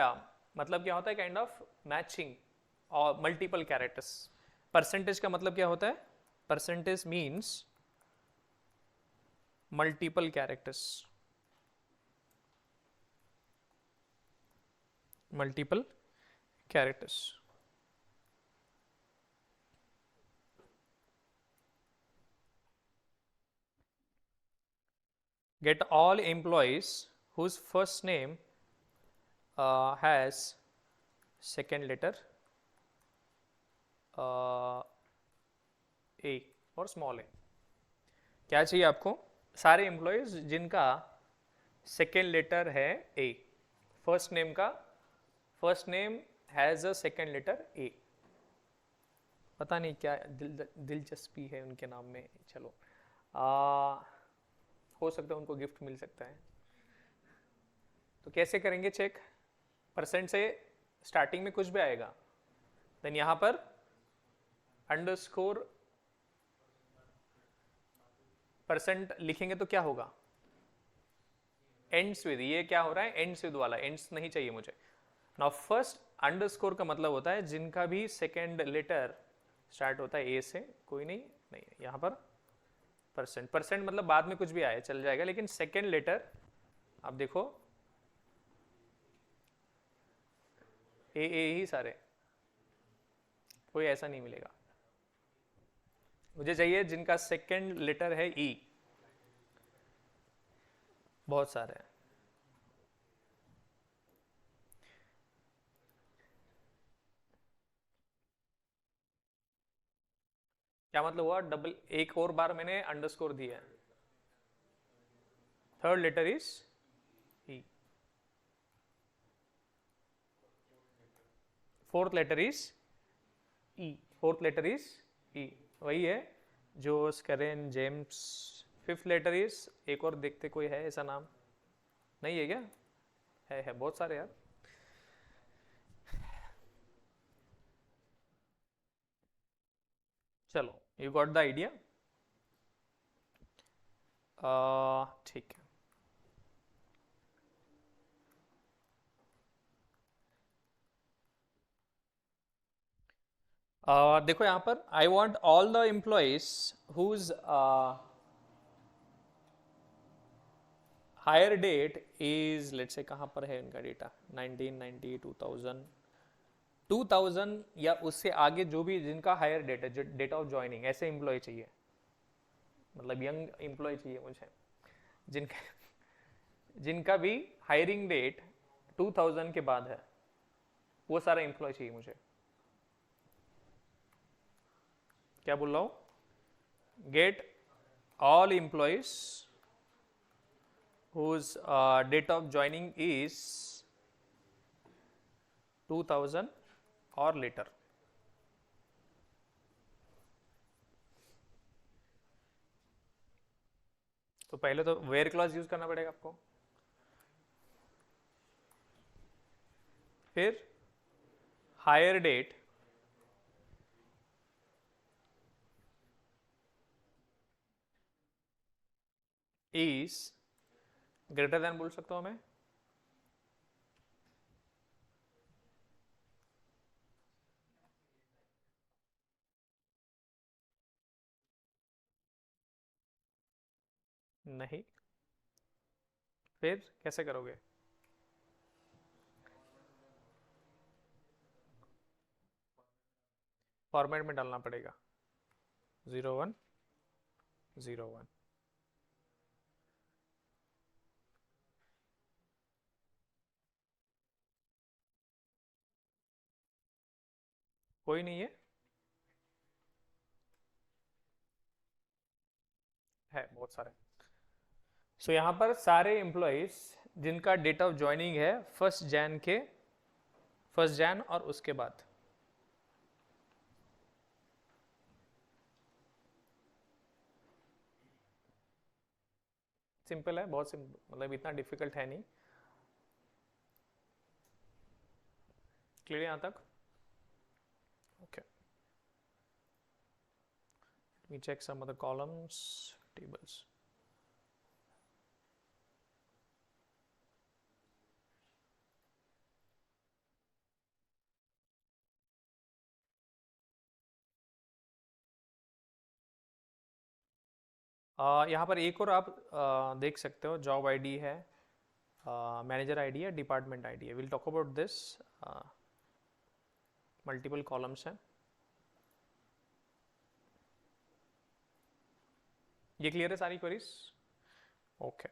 मतलब क्या होता है, काइंड ऑफ मैचिंग और मल्टीपल कैरेक्टर्स। परसेंटेज का मतलब क्या होता है, percentage means multiple characters, multiple characters। Get all employees whose first name has second letter A और small a। क्या चाहिए आपको, सारे एम्प्लॉयज जिनका सेकेंड लेटर है A, फर्स्ट नेम का, first name has a second letter A। पता नहीं क्या दिलचस्पी है उनके नाम में, चलो हो सकता है उनको गिफ्ट मिल सकता है। तो कैसे करेंगे चेक, परसेंट से स्टार्टिंग में कुछ भी आएगा, देन यहां पर अंडरस्कोर परसेंट लिखेंगे तो क्या होगा, एंड्स विद, ये क्या हो रहा है, एंड्स विद वाला, एंड्स नहीं चाहिए मुझे। नाउ फर्स्ट अंडरस्कोर का मतलब होता है जिनका भी सेकेंड लेटर स्टार्ट होता है ए से, कोई नहीं, नहीं यहाँ पर परसेंट, परसेंट मतलब बाद में कुछ भी आए चल जाएगा, लेकिन सेकेंड लेटर आप देखो ए ही सारे, कोई ऐसा नहीं मिलेगा। मुझे चाहिए जिनका सेकेंड लेटर है ई, बहुत सारे हैं। क्या मतलब हुआ, डबल एक और बार मैंने अंडरस्कोर दिया है, third letter is E, fourth letter is E, fourth letter is E, वही है जोस, करेन, जेम्स। फिफ्थ लेटर इज, एक और देखते कोई है ऐसा नाम, नहीं है क्या, है बहुत सारे यार। चलो, यू गॉट द आइडिया, ठीक है। देखो यहाँ पर, I want all the employees whose hire date is, let's say कहाँ पर है इनका डेटा, 1990, 2000, 2000 या उससे आगे जो भी जिनका हायर डेट है, डेट ऑफ ज्वाइनिंग, ऐसे एम्प्लॉय चाहिए, मतलब यंग एम्प्लॉय चाहिए मुझे, जिनका जिनका भी हायरिंग डेट 2000 के बाद है, वो सारा एम्प्लॉय चाहिए मुझे। क्या बोल रहा हूं, gate all employees whose date of joining is 2000 or later। तो पहले तो वेयर क्लॉज यूज करना पड़ेगा आपको, फिर hire date is greater than बोल सकता हूं मैं, नहीं, फिर कैसे करोगे, फॉर्मेट में डालना पड़ेगा 01 01। कोई नहीं है बहुत सारे। सो यहाँ पर सारे एम्प्लॉयज जिनका डेट ऑफ ज्वाइनिंग है फर्स्ट जैन के, फर्स्ट जैन और उसके बाद, सिंपल है, बहुत सिंपल, मतलब इतना डिफिकल्ट है नहीं। क्लियर यहाँ तक, okay. Let me check some other columns, tables। यहाँ पर एक और आप देख सकते हो, जॉब आईडी है, मैनेजर आईडी है, डिपार्टमेंट आईडी है, will talk about this, multiple columns हैं। ये क्लियर है सारी क्वेरीज, ओके।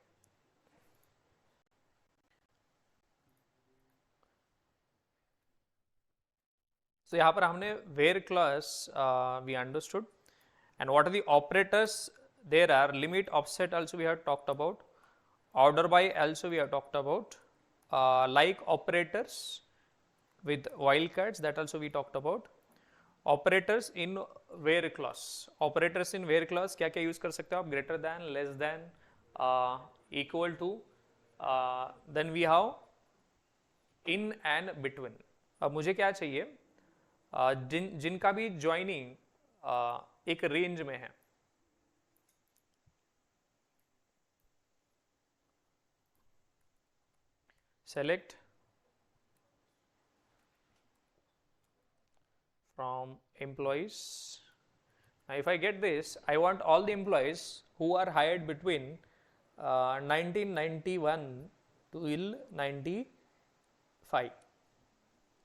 तो यहाँ पर हमने where clause we understood, and what are the operators there are, limit, offset also we have talked about, order by also we have talked about, like operators with wildcards that also we talked about, operators in where clause, operators in where clause क्या क्या use कर सकते हो आप, greater than, less than, equal to, then we have in and between. अब मुझे क्या चाहिए, जिनका भी ज्वाइनिंग एक रेंज में है, select from employees. Now if I get this, I want all the employees who are hired between 1991 till 95,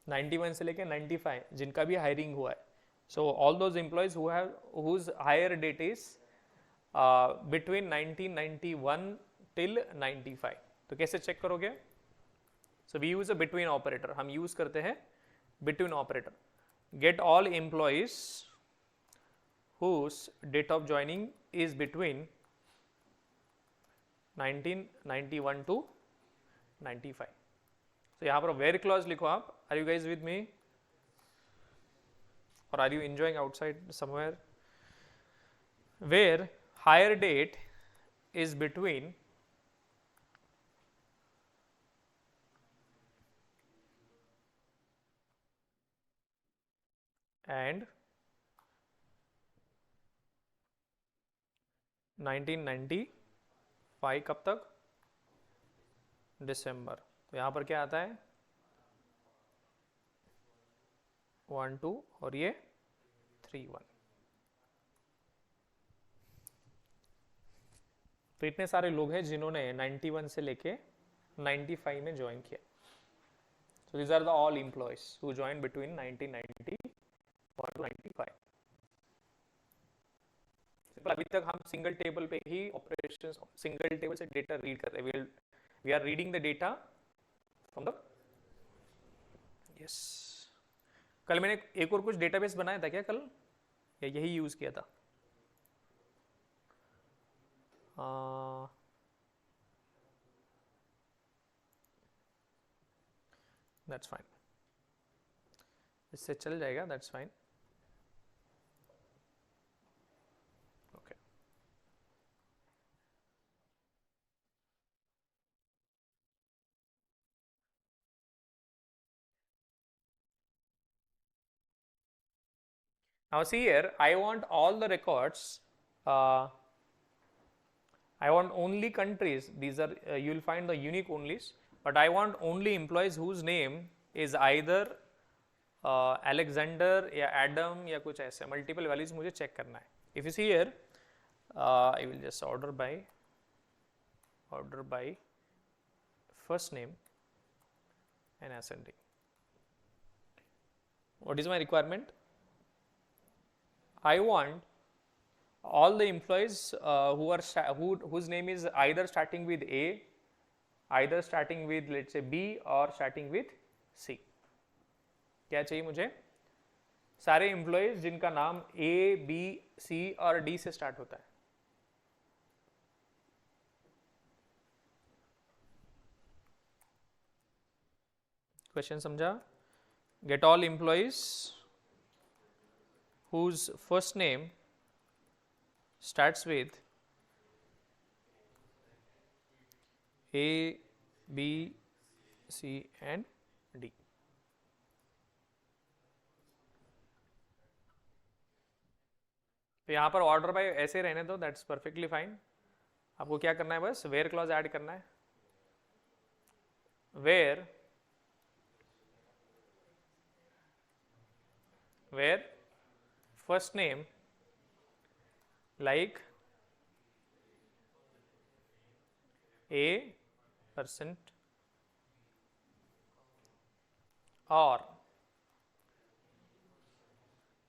91 से लेके 95 जिनका भी हायरिंग हुआ है. So all those employees who have whose hire date is between 1991 till 95. तो कैसे check करोगे? So we use a between operator. हम यूज करते हैं between operator. Get all employees whose date of joining is between 1991 to 95. So यहाँ पर where clause लिखो आप. Are you guys with me? Or are you enjoying outside somewhere? Where hire date is between and 1995 कब तक? दिसंबर. तो यहाँ पर क्या आता है? 1 2 और ये 3 1. तो इतने सारे लोग हैं जिन्होंने 91 से लेके 95 में ज्वाइन किया. So these are the all employees who joined between 1991 to 95. अभी तक हम सिंगल टेबल पे ही ऑपरेशंस, सिंगल टेबल से डेटा रीड कर रहे हैं. We are reading the data from the. Yes. कल मैंने एक और कुछ डेटाबेस बनाया था क्या कल, या यही यूज किया था? दैट्स फाइन, इससे चल जाएगा. That's fine. Okay. Now see here, I want all the records. I want only countries. These are you will find the unique onlys, but I want only employees whose name is either Alexander या Adam या कुछ ऐसे multiple values मुझे check करना है. If you see here, I will just order by first name and ascending. What is my requirement? I want all the employees whose name is either starting with A, either starting with let's say B or starting with C. क्या चाहिए मुझे? सारे employees जिनका नाम A, B, C और D से start होता है. क्वेश्चन समझा? Gate all employees whose first name starts with A, B, C and D. तो यहाँ पर ऑर्डर बाय ऐसे रहने दो. That's perfectly fine. आपको क्या करना है? बस वेयर क्लॉज ऐड करना है. Where first name like A% or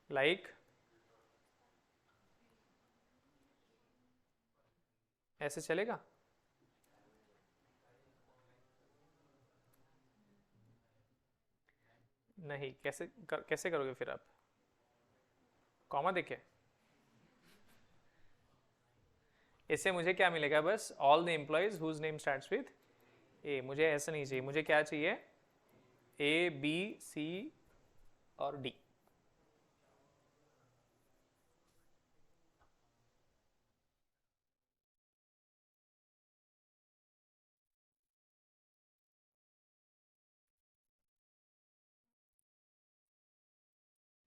like ऐसे चलेगा? नहीं. कैसे करोगे फिर आप? कॉमा देखे इससे मुझे क्या मिलेगा? बस all the employees whose name starts with A. मुझे ऐसा नहीं चाहिए. मुझे क्या चाहिए? A, B, C और D.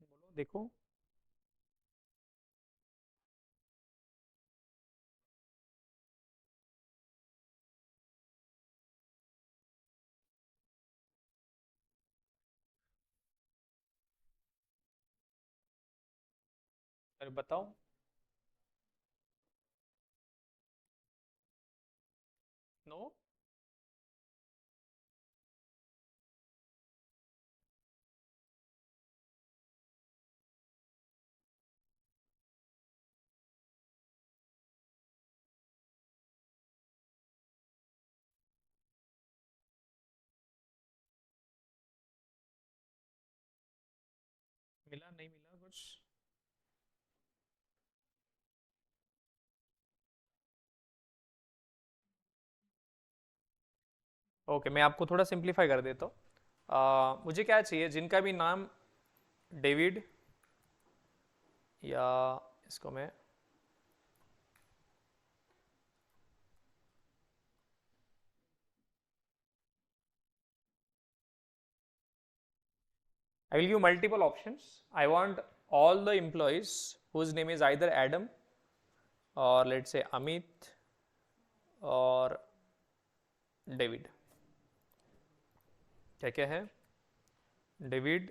बोलो देखो. अरे बताओ। नो। मिला नहीं मिला कुछ? ओके, मैं आपको थोड़ा सिंप्लीफाई कर देता हूँ। मुझे क्या चाहिए, जिनका भी नाम डेविड, या इसको मैं I will give multiple options. I want all the employees whose name is either Adam or let's say Amit or David. क्या क्या है? David,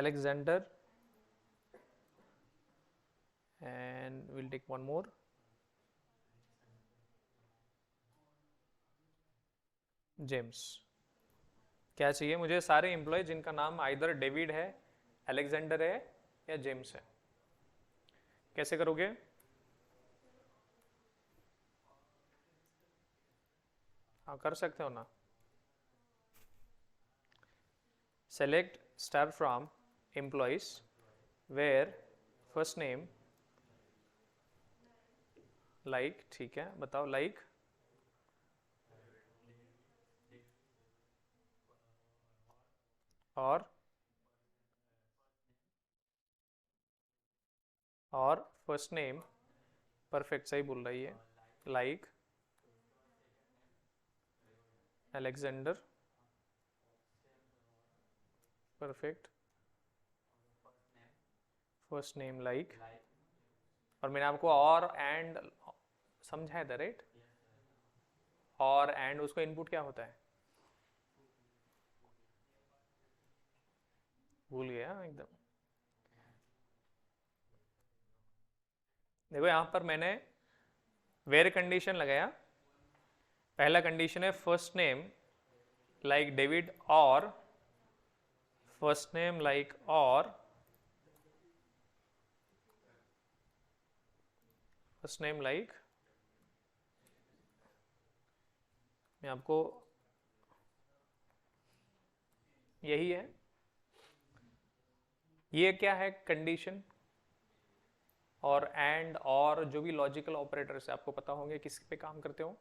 Alexander, and we'll take one more, James. क्या चाहिए मुझे? सारे एम्प्लॉय जिनका नाम आइदर डेविड है, अलेक्जेंडर है या जेम्स है। कैसे करोगे? हाँ, कर सकते हो ना। Select star from employees where first name like, ठीक है, बताओ लाइक, और फर्स्ट नेम, परफेक्ट, सही बोल रही है, like Alexander, perfect, first name like, और मैंने आपको और एंड समझाया था, राइट? और एंड उसको इनपुट क्या होता है? भूल गया एकदम। देखो यहां पर मैंने वेर कंडीशन लगाया। पहला कंडीशन है फर्स्ट नेम लाइक डेविड और फर्स्ट नेम लाइक और फर्स्ट नेम लाइक, मैं आपको यही है, ये क्या है कंडीशन, और एंड और जो भी लॉजिकल ऑपरेटर्स है आपको पता होंगे किस पे काम करते हो।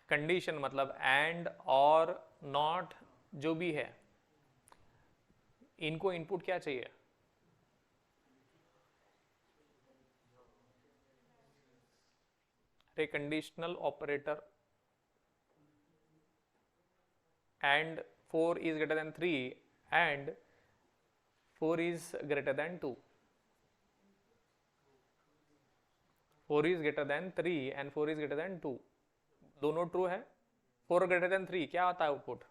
कंडीशन मतलब एंड और नॉट जो भी है, इनको इनपुट क्या चाहिए? अरे conditional operator and 4 is greater than 3 and 4 is greater than 2, 4 is greater than 3 and 4 is greater than 2, दोनों ट्रू है। 4 greater than 3 क्या आता है output?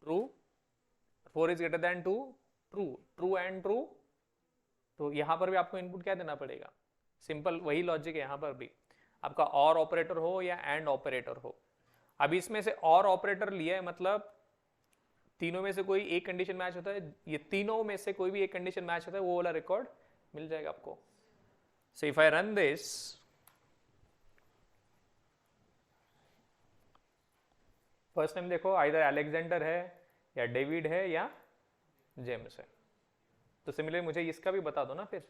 True. 4 is greater than 2, true. True and true, तो यहां पर भी आपको इनपुट क्या देना पड़ेगा? सिंपल वही लॉजिक है यहां पर भी, आपका और ऑपरेटर हो या एंड ऑपरेटर हो। अब इसमें से और ऑपरेटर लिया है मतलब तीनों में से कोई एक कंडीशन मैच होता है, ये तीनों में से कोई भी एक कंडीशन मैच होता है, वो वाला रिकॉर्ड मिल जाएगा आपको। So if I run this, first name देखो आइदर अलेक्जेंडर है या डेविड है या जेम्स है, तो सिमिलरली मुझे इसका भी बता दो ना फिर।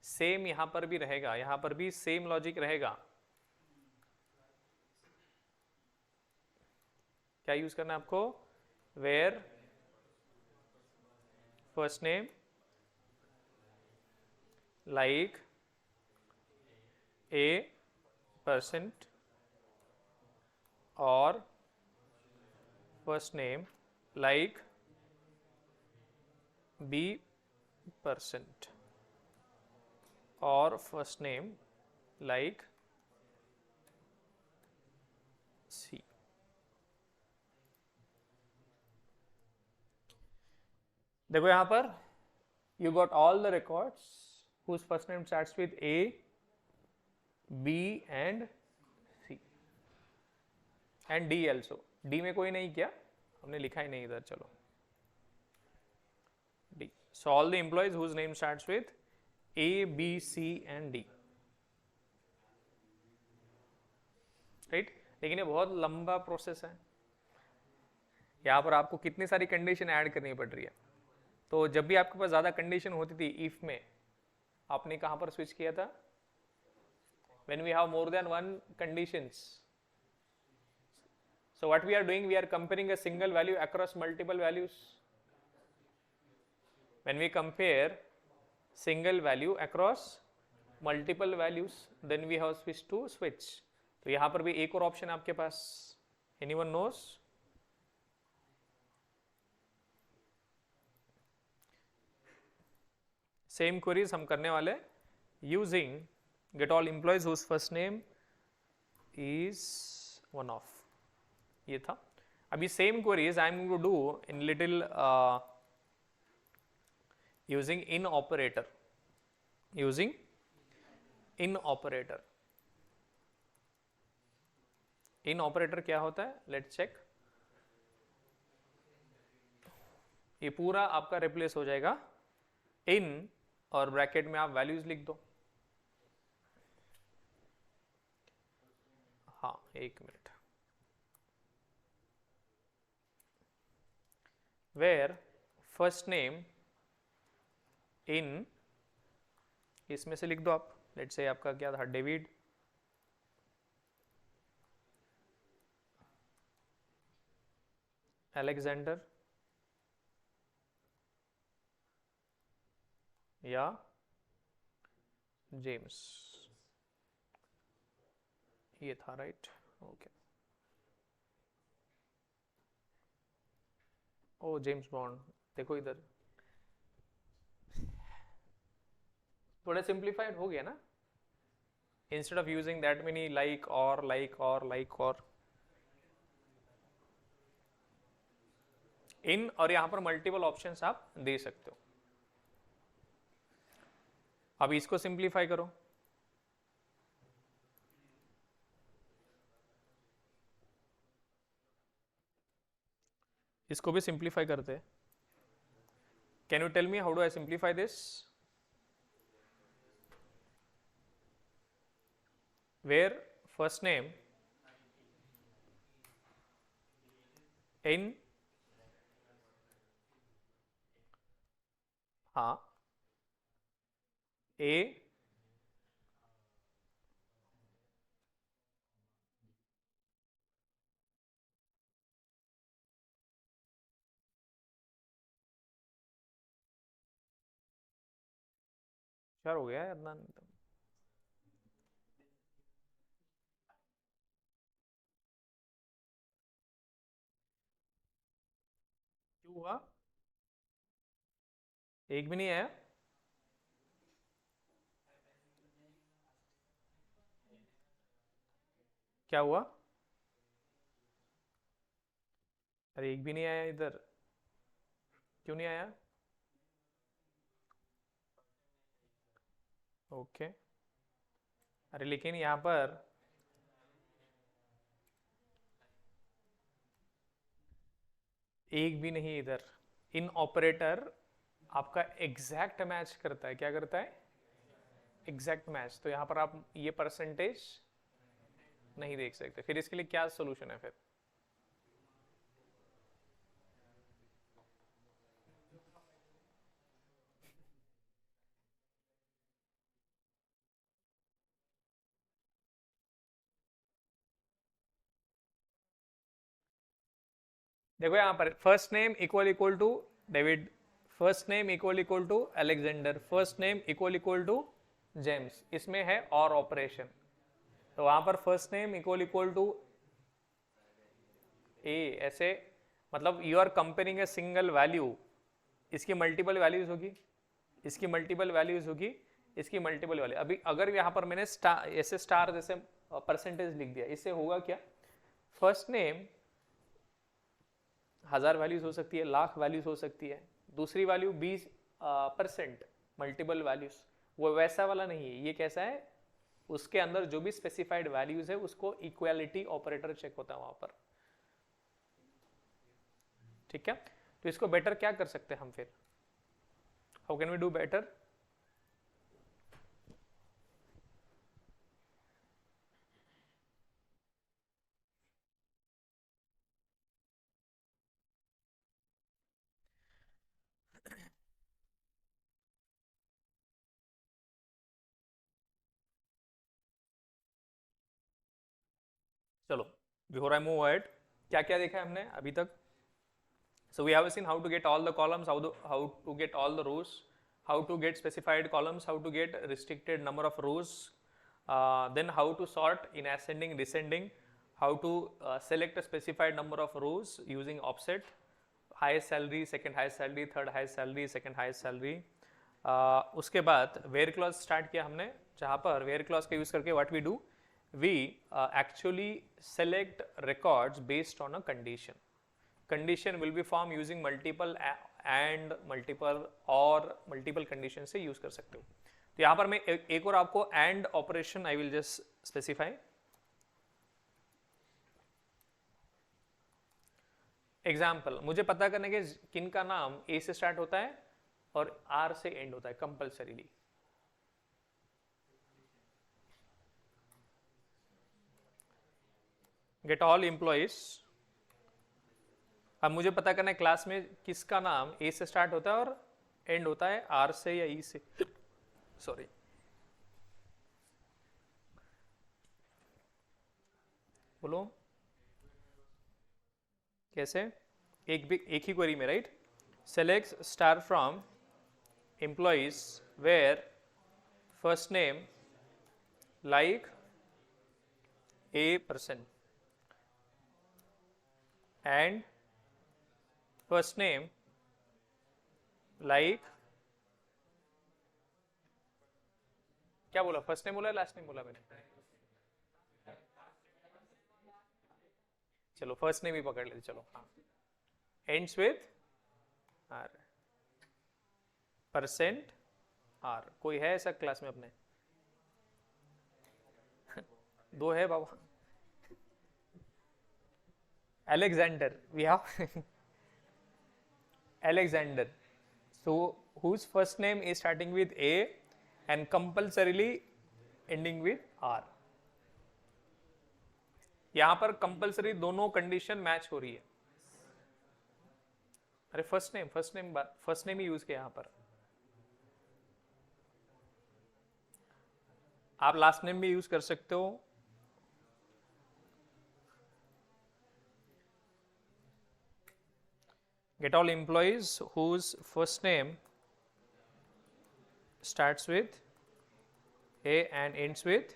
सेम यहां पर भी रहेगा, यहां पर भी सेम लॉजिक रहेगा। क्या यूज करना है आपको? Where first name like A percent और first name like B percent और फर्स्ट नेम लाइक सी। देखो यहां पर you got all the records whose first name starts with A, B and C and D also. D में कोई नहीं किया, हमने लिखा ही नहीं इधर. चलो D. So all the employees whose name starts with A, B, C and D. Right? लेकिन ये बहुत लंबा प्रोसेस है. यहाँ पर आपको कितनी सारी कंडीशन ऐड करनी पड़ रही है. तो जब भी आपके पास ज्यादा कंडीशन होती थी इफ में, आपने कहां पर स्विच किया था? When we have more than one conditions. So what we are doing, we are comparing a single value across multiple values. When we compare single value across multiple values, then we have switched to switch. तो यहां पर भी एक और option आपके पास. Anyone knows? Same queries हम करने वाले using get all employees whose first name is one of. ये था. अभी same queries I am going to do in little using in operator. Using in operator. In operator क्या होता है? Let's check. ये पूरा आपका रिप्लेस हो जाएगा इन और ब्रैकेट में आप वैल्यूज लिख दो. हाँ, एक minute. Where first name in, इसमें से लिख दो आप. लेट्स से आपका क्या था? डेविड. अलेक्जेंडर या जेम्स. ये था राइट. ओके. ओ जेम्स बॉन्ड. देखो इधर थोड़ा सिंप्लीफाइड हो गया ना. Instead of using that many like और लाइक और लाइक और इन, और यहां पर मल्टीपल ऑप्शंस आप दे सकते हो. अब इसको सिंप्लीफाई करो. इसको भी सिंप्लीफाई करते हैं. Can you tell me how do I simplify this? Where first name in, हाँ, ए चार हो गया है अदनान. क्यों हुआ? एक भी नहीं आया? क्या हुआ? अरे एक भी नहीं आया इधर. क्यों नहीं आया? ओके. अरे लेकिन यहां पर एक भी नहीं इधर. इन ऑपरेटर आपका एग्जैक्ट मैच करता है. क्या करता है? Exact match. तो यहां पर आप ये परसेंटेज नहीं देख सकते. फिर इसके लिए क्या सोल्यूशन है? फिर देखो यहां पर first name equal to David, first name equal to Alexander, first name equal to James. इसमें है और ऑपरेशन. तो वहां पर first name equal to A, ऐसे मतलब you are comparing a single value. इसकी मल्टीपल वैल्यूज होगी, इसकी मल्टीपल वैल्यूज होगी, इसकी मल्टीपल वैल्यू. अभी अगर यहाँ पर मैंने स्टार, ऐसे स्टार जैसे परसेंटेज लिख दिया, इससे होगा क्या? फर्स्ट नेम 1000 वैल्यूज हो सकती है, लाख वैल्यूज हो सकती है, दूसरी वैल्यू 20% मल्टीपल वैल्यूज, वो वैसा वाला नहीं है। ये कैसा है, उसके अंदर जो भी स्पेसिफाइड वैल्यूज है उसको इक्वालिटी ऑपरेटर चेक होता है वहां पर। ठीक है, तो इसको बेटर क्या कर सकते हैं हम फिर, how can we do better? चलो, बिफोर आई मूव अहेड, क्या क्या देखा है हमने अभी तक? So we have seen how to get all the columns, how to get all the rows, how to get specified columns, how to get restricted number of rows, then how to sort in ascending, descending, how to select a specified number of rows using offset, highest salary, second highest salary, third highest salary, second highest salary. उसके बाद where clause start किया हमने, जहाँ पर where clause का use करके what we do, we actually select records based on a condition. Condition will be form using multiple and multiple or multiple condition से use कर सकते हो. तो यहां पर मैं एक और आपको and operation I will just specify. Example, मुझे पता करने के किन का नाम ए से स्टार्ट होता है और आर से एंड होता है कंपल्सरीली. Get all employees. अब मुझे पता करना है क्लास में किसका नाम ए से स्टार्ट होता है और एंड होता है आर से या ई से. सॉरी, बोलो कैसे? एक ही क्वेरी में, right? Select star from employees where first name like A% and first name like, क्या बोला, फर्स्ट नेम बोला लास्ट नेम बोला मैंने? चलो फर्स्ट नेम ही पकड़ लेते. चलो हाँ, ends with R, percent R. कोई है ऐसा क्लास में अपने? दो है बाबा. Alexander, we have Alexander. So whose first name is starting with A and compulsorily ending with R. यहां पर कंपल्सरी दोनों कंडीशन मैच हो रही है. अरे फर्स्ट नेम ही यूज किया यहां पर. आप लास्ट नेम भी यूज कर सकते हो. Get all employees whose first name starts with A and ends with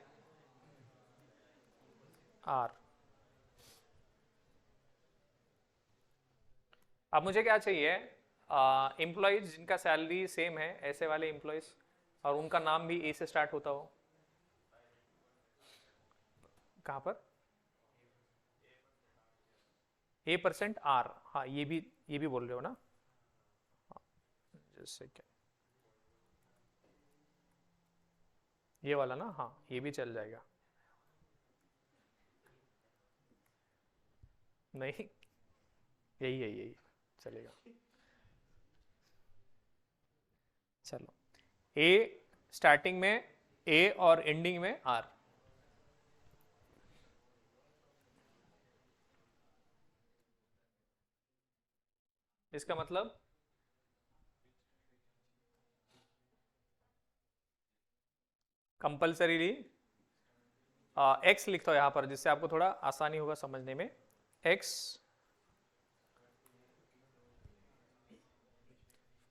R. अब मुझे क्या चाहिए? एम्प्लॉयज जिनका सैलरी सेम है, ऐसे वाले एम्प्लॉयज, और उनका नाम भी ए से स्टार्ट होता हो. कहां पर? A% R. हाँ, ये भी बोल रहे हो ना? जैसे क्या ये वाला ना? हाँ, ये भी चल जाएगा. नहीं, यही चलेगा. चलो, ए स्टार्टिंग में ए और एंडिंग में आर. इसका मतलब कंपल्सरीली एक्स लिखता हूं यहां पर, जिससे आपको थोड़ा आसानी होगा समझने में. एक्स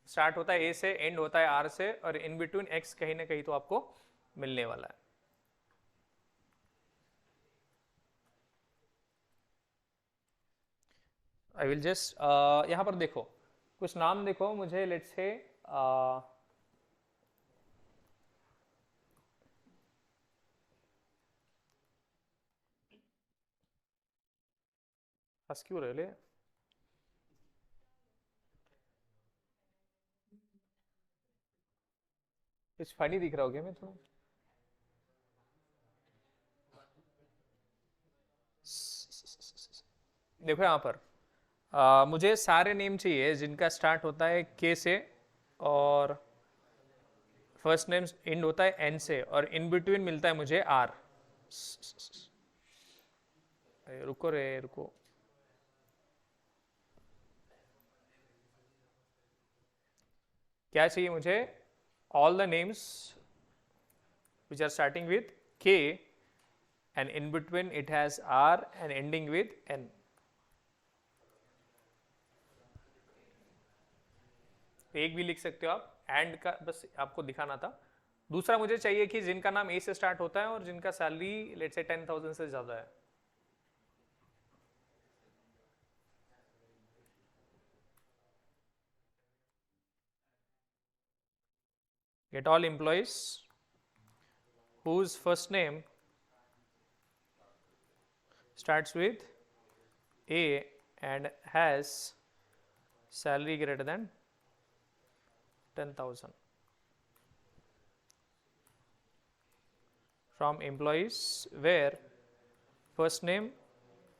स्टार्ट होता है ए से, एंड होता है आर से, और इन बिटवीन एक्स कहीं ना कहीं तो आपको मिलने वाला है. आई विल जस्ट यहां पर देखो कुछ नाम देखो मुझे. लेट्स से हंस क्यों रहे ले? कुछ फनी दिख रहा हो क्या मैं थोड़ा? देखो यहाँ पर मुझे सारे नेम चाहिए जिनका स्टार्ट होता है के से और फर्स्ट नेम एंड होता है एन से और इन बिटवीन मिलता है मुझे आर। रुको रे रुको। क्या चाहिए मुझे? All the names which are starting with K and in between it has R and ending with N. एक भी लिख सकते हो आप, एंड का बस आपको दिखाना था। दूसरा मुझे चाहिए कि जिनका नाम ए से स्टार्ट होता है और जिनका सैलरी लेट्स से 10,000 से ज्यादा है। Get all employees whose first name starts with A and has salary greater than 10,000 from employees where first name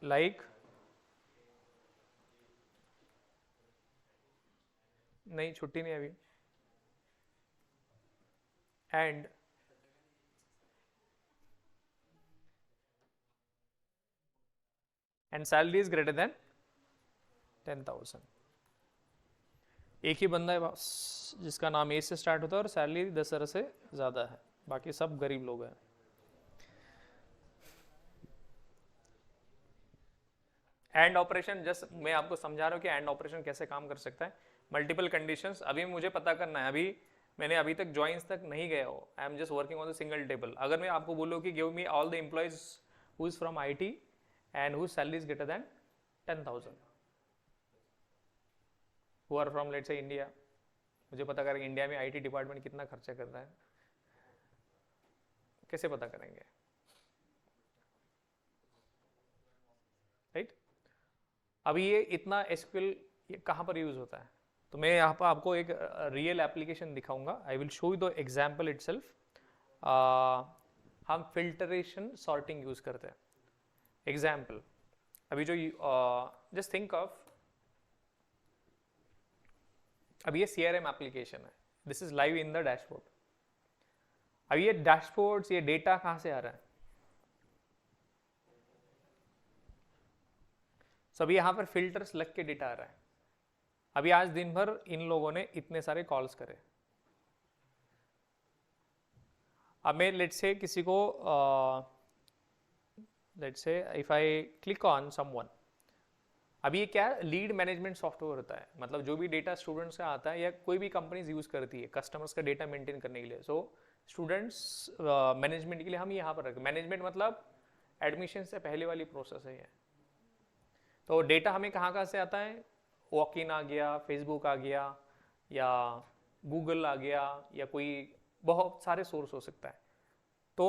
like नहीं छुट्टी नहीं अभी and salary is greater than 10,000। एक ही बंदा है बस जिसका नाम ए से स्टार्ट होता है और सैलरी 10,000 से ज़्यादा है, बाकी सब गरीब लोग हैं। एंड ऑपरेशन जस्ट मैं आपको समझा रहा हूँ कि एंड ऑपरेशन कैसे काम कर सकता है। मल्टीपल कंडीशंस अभी मुझे पता करना है, अभी मैंने अभी तक जॉइंस तक नहीं गया हो, I am just working on the single table. अगर मैं आपको बोलूँ कि give me all the employees who is from IT and who salary is greater than 10,000 who are from let's say India, मुझे पता करेंगे इंडिया में IT डिपार्टमेंट कितना खर्चा कर रहा है, कैसे पता करेंगे? राइट? अभी ये इतना SQL ये कहाँ पर यूज होता है, तो मैं यहाँ पर आपको एक रियल एप्लीकेशन दिखाऊंगा। I will show you the example itself. हम फिल्टरेशन सॉर्टिंग यूज करते हैं। एग्जाम्पल अभी जो जस्ट थिंक ऑफ, अभी ये CRM एप्लीकेशन है, this is live in the dashboard. अब ये डैशबोर्ड्स ये डेटा कहाँ से आ रहा है? सो अभी यहाँ पर फिल्टर्स लग के डेटा आ रहा है। अभी आज दिन भर इन लोगों ने इतने सारे कॉल्स करे। अब मैं लेट्स से किसी को let's say if I click on someone, अभी ये क्या लीड मैनेजमेंट सॉफ्टवेयर होता है, मतलब जो भी डेटा स्टूडेंट्स का आता है या कोई भी कंपनीज यूज करती है कस्टमर्स का डेटा मेंटेन करने के लिए। सो स्टूडेंट्स मैनेजमेंट के लिए हम यहाँ पर रखें। मैनेजमेंट मतलब एडमिशन से पहले वाली प्रोसेस है ये। तो डेटा हमें कहाँ कहाँ से आता है? वॉक इन आ गया, फेसबुक आ गया, या गूगल आ गया, या कोई बहुत सारे सोर्स हो सकता है। तो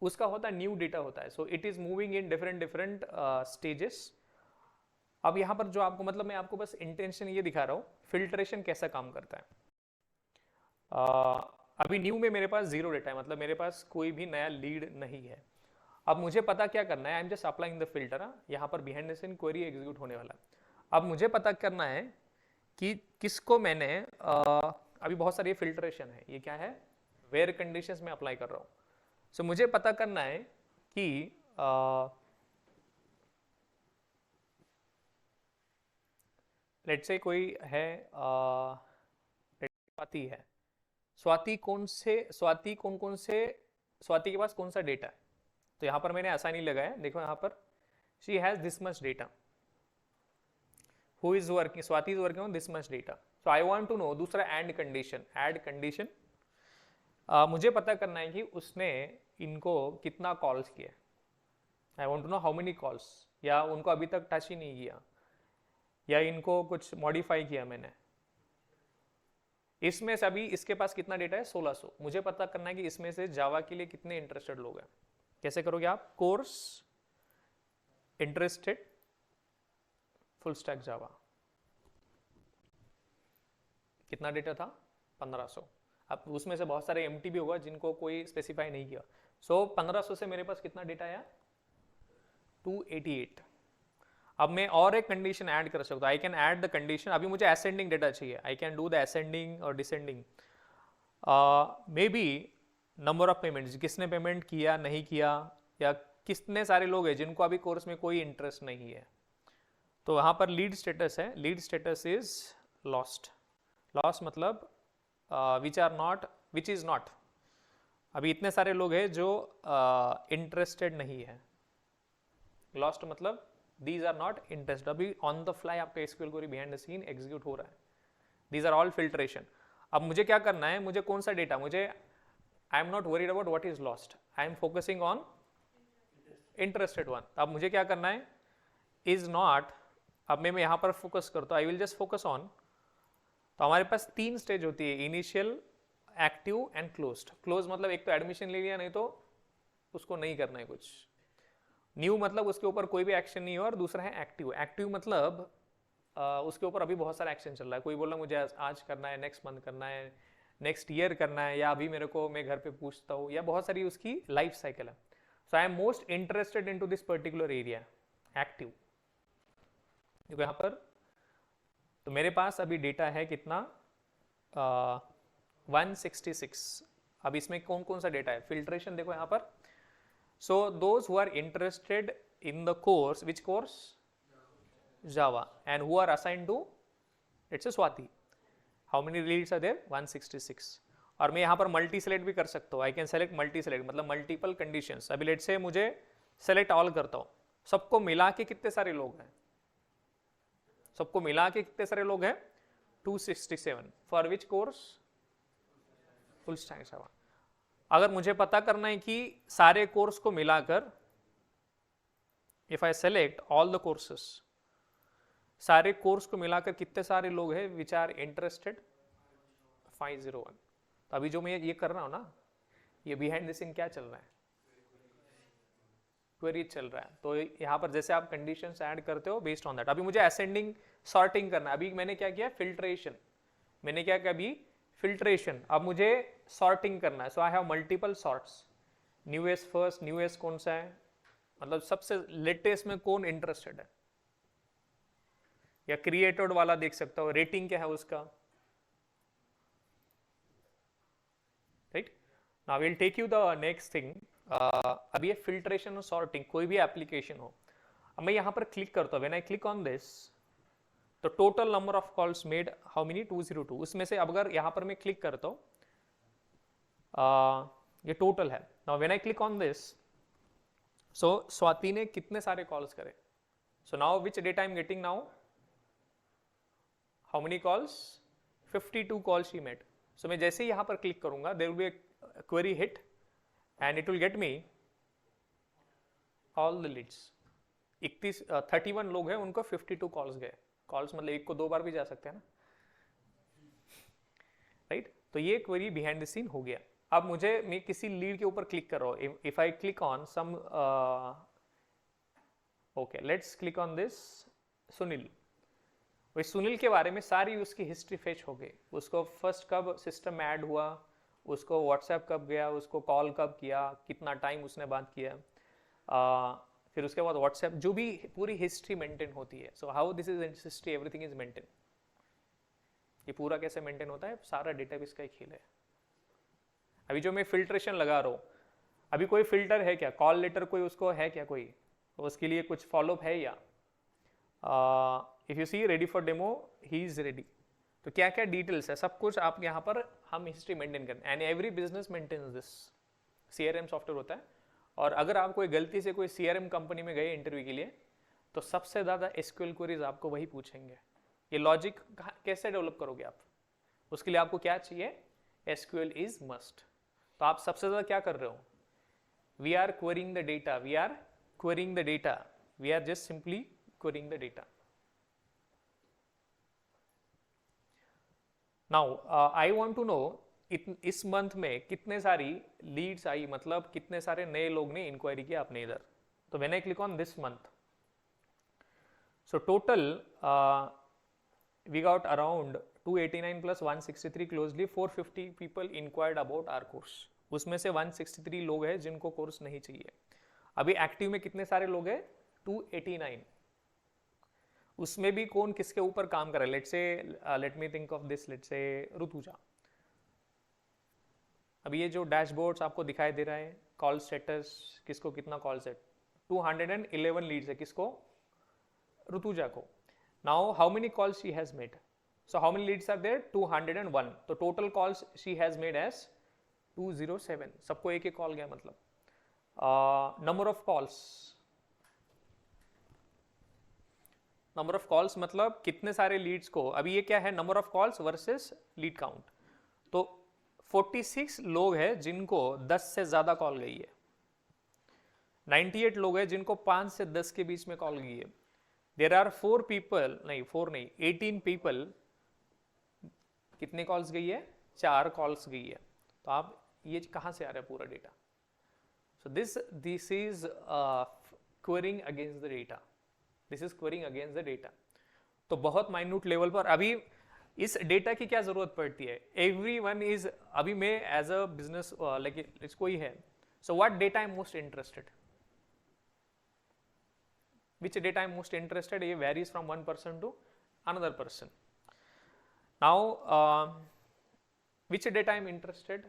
उसका होता है न्यू डेटा होता है। So it is moving in different different stages. अब यहाँ पर जो आपको मतलब मैं आपको बस इंटेंशन ये दिखा रहा हूँ फिल्ट्रेशन कैसा काम करता है। अभी न्यू में मेरे पास जीरो डेटा है, मतलब मेरे पास कोई भी नया लीड नहीं है। अब मुझे पता क्या करना है, I am just applying the filter. यहाँ पर behind the scene query execute होने वाला है। अब मुझे पता करना है कि किसको मैंने अभी बहुत सारी फिल्ट्रेशन है, ये क्या है? वेयर कंडीशंस में अप्लाई कर रहा हूँ। सो मुझे पता करना है कि लेट्स से कोई है स्वाति है। स्वाति कौन से स्वाति के पास कौन सा डेटा है? तो यहां पर मैंने ऐसा नहीं लगाया, देखो यहां पर she has this much data, who is working, Swati is working on this much data. So I want to know दूसरा एंड कंडीशन, ऐड कंडीशन। मुझे पता करना है कि उसने इनको कितना कॉल्स किया। I want to know how many calls, या उनको अभी तक टच ही नहीं किया, या इनको कुछ मॉडिफाई किया मैंने। इसमें से अभी इसके पास कितना डेटा है? 1600। मुझे पता करना है कि इसमें से जावा के लिए कितने इंटरेस्टेड लोग हैं। कैसे करोगे आप? Course interested full stack Java, कितना डेटा था? 1500। अब उसमें से बहुत सारे एम्प्टी भी होगा जिनको कोई स्पेसिफाई नहीं किया। सो 1500 से मेरे पास कितना डेटा आया, 288। अब मैं और एक कंडीशन ऐड कर सकता हूँ, I can add the condition. अभी मुझे असेंडिंग डेटा चाहिए, I can do the ascending और descending. Maybe number of payments, किसने पेमेंट किया नहीं किया, या कितने सारे लोग हैं जिनको अभी कोर्स में कोई इंटरेस्ट नहीं है। तो वहाँ पर लीड स्टेटस है, lead status is lost. Lost मतलब which are not, which is not, अभी इतने सारे लोग हैं जो इंटरेस्टेड नहीं है। लॉस्ट मतलब दीज आर नॉट इंटरेस्टेड, अभी ऑन द फ्लाई आपका SQL query behind the scene execute हो रहा है। These are all filtration. अब मुझे क्या करना है, मुझे कौन सा डेटा, मुझे I am not worried about what is lost, I am focusing on interested one. अब मुझे क्या करना है, इज नॉट, अब मैं यहाँ पर फोकस करता हूँ, आई विल जस्ट फोकस ऑन। तो हमारे पास 3 स्टेज होती है, initial, active and closed. Close मतलब एक तो एडमिशन ले लिया, नहीं तो उसको नहीं करना है कुछ। न्यू मतलब उसके ऊपर कोई भी एक्शन नहीं है, और दूसरा है एक्टिव। एक्टिव मतलब उसके ऊपर अभी बहुत सारा एक्शन चल रहा है, कोई बोला मुझे आज करना है, नेक्स्ट मंथ करना है, नेक्स्ट ईयर करना है, या अभी मेरे को, मैं घर पे पूछता हूँ, या बहुत सारी उसकी लाइफ साइकिल है। So I am most interested in to this particular area, active. देखो यहाँ पर, तो मेरे पास अभी डेटा है कितना, 166। अब इसमें कौन कौन सा डेटा है, फिल्ट्रेशन देखो यहाँ पर। So those who are interested in the course, which course, Java, and who are assigned to, let's say Swati. How many leads are there? 166. और मैं यहाँ पर मल्टी सेलेक्ट भी कर सकता हूँ, I can select multi select, मतलब multiple conditions. अभी लेट्स से मुझे सेलेक्ट ऑल करता हूँ, सबको मिला के कितने सारे लोग हैं, सबको मिला के कितने सारे लोग हैं, 267। For which course, full stack Java. अगर मुझे पता करना है कि सारे कोर्स को मिलाकर, if I select all the courses, सारे कोर्स को मिलाकर कितने सारे लोग हैं विच आर इंटरेस्टेड, 501। तो अभी जो मैं ये कर रहा हूं ना, ये बिहाइंड द सीन क्या चल रहा है, क्वेरी चल रहा है। तो यहाँ पर जैसे आप कंडीशंस ऐड करते हो बेस्ड ऑन दैट। अभी मुझे असेंडिंग सॉर्टिंग करना है, अभी मैंने क्या किया, फिल्ट्रेशन, मैंने क्या किया अभी, फिल्ट्रेशन। अब मुझे सॉर्टिंग करना है, so I have multiple sorts. Newest first, newest कौन सा है, मतलब सबसे लेटेस्ट में कौन इंटरेस्टेड है, या क्रिएटेड वाला देख सकता हो, रेटिंग क्या है उसका, right. Now will take you the next thing. अभी ये फिल्ट्रेशन और सॉर्टिंग, कोई भी एप्लीकेशन हो। अब मैं यहाँ पर क्लिक करता हूँ, when I click on this, तो total number of calls made how many, 202। उसमें से अब अगर यहाँ पर मैं क्लिक करता हूँ, ये टोटल है। Now when I click on this, so Swati ने कितने सारे कॉल्स करे, so now which data I am getting now, how many calls, 52 calls she made. So मैं जैसे ही यहाँ पर क्लिक करूंगा, there will be a query hit and it will get me all the leads. 31 लोग हैं, उनको 52 calls गए। Calls मतलब एक को 2 बार भी जा सकते हैं ना, राइट। तो ये क्वेरी बिहाइंड द सीन हो गया। अब मुझे, मैं किसी लीड के ऊपर क्लिक कर रहा हूँ, if I click on some, okay let's click on this Sunil. वही सुनील के बारे में सारी उसकी हिस्ट्री फेच हो गई, उसको फर्स्ट कब सिस्टम में ऐड हुआ, उसको व्हाट्सएप कब गया, उसको कॉल कब किया, कितना टाइम उसने बात किया, फिर उसके बाद व्हाट्सएप, जो भी पूरी हिस्ट्री मेंटेन होती है। So how this is history, everything is maintain. ये पूरा कैसे मेंटेन होता है, सारा डेटाबेस का ही खेल है। अभी जो मैं फिल्ट्रेशन लगा रहा हूँ, अभी कोई फिल्टर है क्या, कॉल लेटर कोई उसको है क्या, कोई तो उसके लिए कुछ फॉलोअप है या, if you see ready for demo, he is ready. तो क्या क्या डिटेल्स है, सब कुछ आप यहाँ पर हम हिस्ट्री मेंटेन करें, and every business maintains this. CRM software होता है, और अगर आप कोई गलती से कोई सीआरएम कंपनी में गए इंटरव्यू के लिए, तो सबसे ज़्यादा एसक्यूएल क्वेरीज आपको वही पूछेंगे। ये लॉजिक कैसे डेवलप करोगे आप, उसके लिए आपको क्या चाहिए, एसक्यूएल इज मस्ट। तो आप सबसे ज़्यादा क्या कर रहे हो, we are querying the data, we are querying the data, we are just simply querying the data. Now I want to know, इस मंथ में कितने सारी लीड्स आई, मतलब कितने सारे नए लोग ने इंक्वायरी किया अपने इधर। तो when I click on this month, so total we got around 289 plus 163 closely 450 people inquired about our course. उसमें से 163 लोग हैं जिनको कोर्स नहीं चाहिए। अभी एक्टिव में कितने सारे लोग हैं? 289। उसमें भी कौन किसके ऊपर काम कर रहा है? Let me think of this, let's say Rutuja. अभी ये जो डैशबोर्ड्स आपको दिखाई दे रहा है, कॉल स्टेटस, किसको कितना कॉल सेट, 211 लीड्स है, किसको? ऋतुजा को। Now how many calls she has made? So how many leads are there? 201। तो total calls she has made as 207। सबको एक एक कॉल गया मतलब। Number of calls, number of calls मतलब कितने सारे लीड्स को, अभी ये क्या है? Number of calls versus lead count. तो 46 लोग हैं जिनको 10 से ज्यादा कॉल गई है। 98 लोग हैं जिनको 5 से 10 के बीच में कॉल गई है। देर आर 4 पीपल, नहीं 4 नहीं, 18 पीपल, कितने कॉल्स गई है? 4 कॉल्स गई है। तो आप ये कहां से आ रहा है पूरा data? So this is quarrying against the data, this is quarrying against the data. तो बहुत माइन्यूट लेवल पर अभी इस डेटा की क्या जरूरत पड़ती है? एवरीवन इज, अभी मैं एज अ बिजनेस लाइक इसको ही है, so what data I am most interested, which data I'm most interested, it varies from one person to another person. Now which data I'm interested,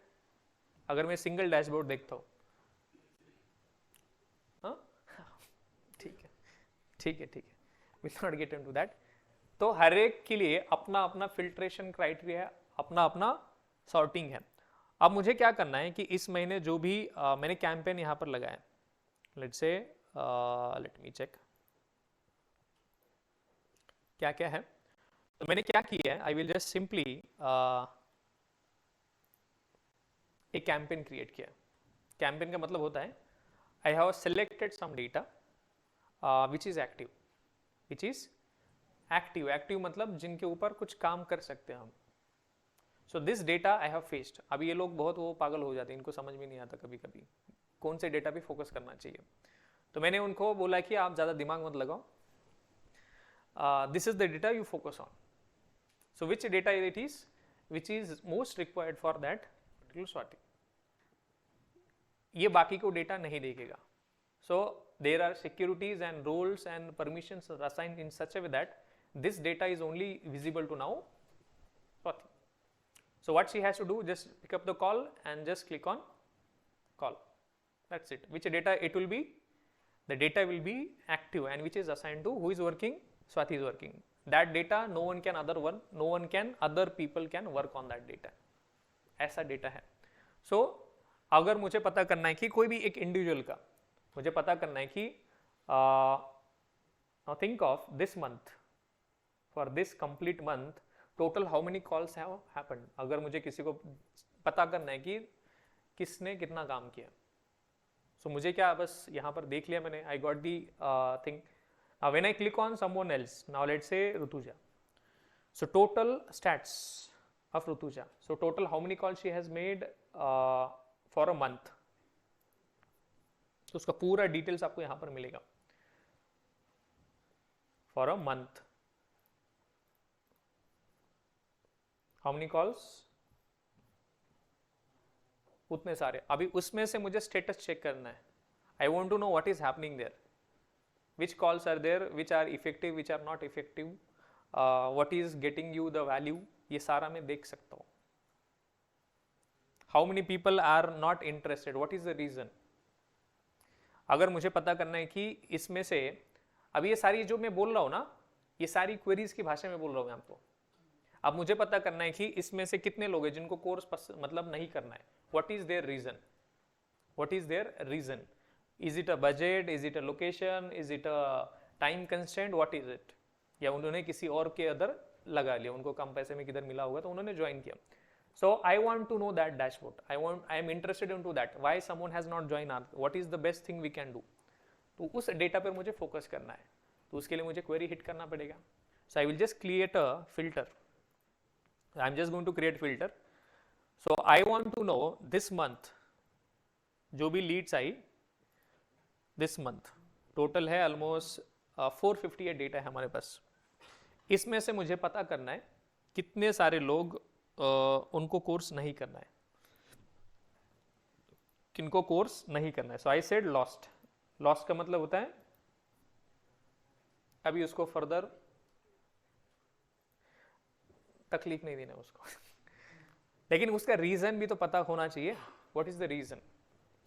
अगर मैं single dashboard देखता हूँ, हाँ ठीक है ठीक है ठीक है, will not get into that. तो हर एक के लिए अपना अपना फिल्ट्रेशन क्राइटेरिया है, अपना अपना सॉर्टिंग है। अब मुझे क्या करना है कि इस महीने जो भी मैंने कैंपेन यहाँ पर लगाया, let's say let me check क्या क्या है। तो मैंने क्या किया है, आई विल जस्ट सिंपली एक कैंपेन क्रिएट किया। कैंपेन का मतलब होता है I have selected some data which is active, which is active, active मतलब जिनके ऊपर कुछ काम कर सकते हैं हम। So this data I have faced. अभी ये लोग बहुत वो पागल हो जाते हैं, इनको समझ में नहीं आता कभी कभी कौन से डेटा पे फोकस करना चाहिए। तो मैंने उनको बोला कि आप ज़्यादा दिमाग मत लगाओ, this is the data you focus on. So which data it is which is most required for that particular sorting. ये बाकी को डेटा नहीं देखेगा। So there are securities and roles and permissions are assigned in such a way that this data is only visible to now sorting. So what she has to do, just pick up the call and just click on call. That's it. Which data it will be? The data will be active and which is assigned to who is working? Swati is working. That data no one can other people can work on that data. ऐसा data है। So अगर मुझे पता करना है कि कोई भी एक इंडिविजुअल का, मुझे पता करना है कि now think of this month, for this complete month total how many calls have happened. अगर मुझे किसी को पता करना है कि किसने कितना काम किया, so मुझे क्या बस यहाँ पर देख लिया मैंने, I got the thing. Now when I click on someone else, now let's say Rutuja. So total stats of Rutuja. So total how many calls she has made for a month. तो उसका पूरा details आपको यहां पर मिलेगा for a month. How many calls? उतने सारे। अभी उसमें से मुझे स्टेटस चेक करना है। I want to know what is happening there. Which calls are there, which are effective, which are not effective, what is getting you the value, ये सारा मैं देख सकता हूँ। How many people are not interested, what is the reason? अगर मुझे पता करना है कि इसमें से, अभी ये सारी जो मैं बोल रहा हूँ ना, ये सारी क्वेरीज की भाषा में बोल रहा हूँ मैं आपको। अब मुझे पता करना है कि इसमें से कितने लोग हैं जिनको कोर्स मतलब नहीं करना है। What is their reason? What is their reason? Is it a budget? Is it a location? Is it a time constraint? What is it? या उन्होंने किसी और के अदर लगा लिया, उनको कम पैसे में किधर मिला होगा तो उन्होंने ज्वाइन किया। So I want to know that dashboard. I am interested into that. Why someone has not joined us? What is the best thing we can do? तो उस डेटा पर मुझे फोकस करना है, तो उसके लिए मुझे क्वेरी हिट करना पड़ेगा। So I will just create a filter. I am just going to create filter. So I want to know this month जो भी लीड्स आई, दिस मंथ टोटल है ऑलमोस्ट 458 डेटा है हमारे पास। इसमें से मुझे पता करना है कितने सारे लोग उनको कोर्स नहीं करना है, किनको कोर्स नहीं करना है. So I said lost. Lost का मतलब होता है अभी उसको फर्दर तकलीफ नहीं देना उसको. लेकिन उसका रीजन भी तो पता होना चाहिए. What is the reason?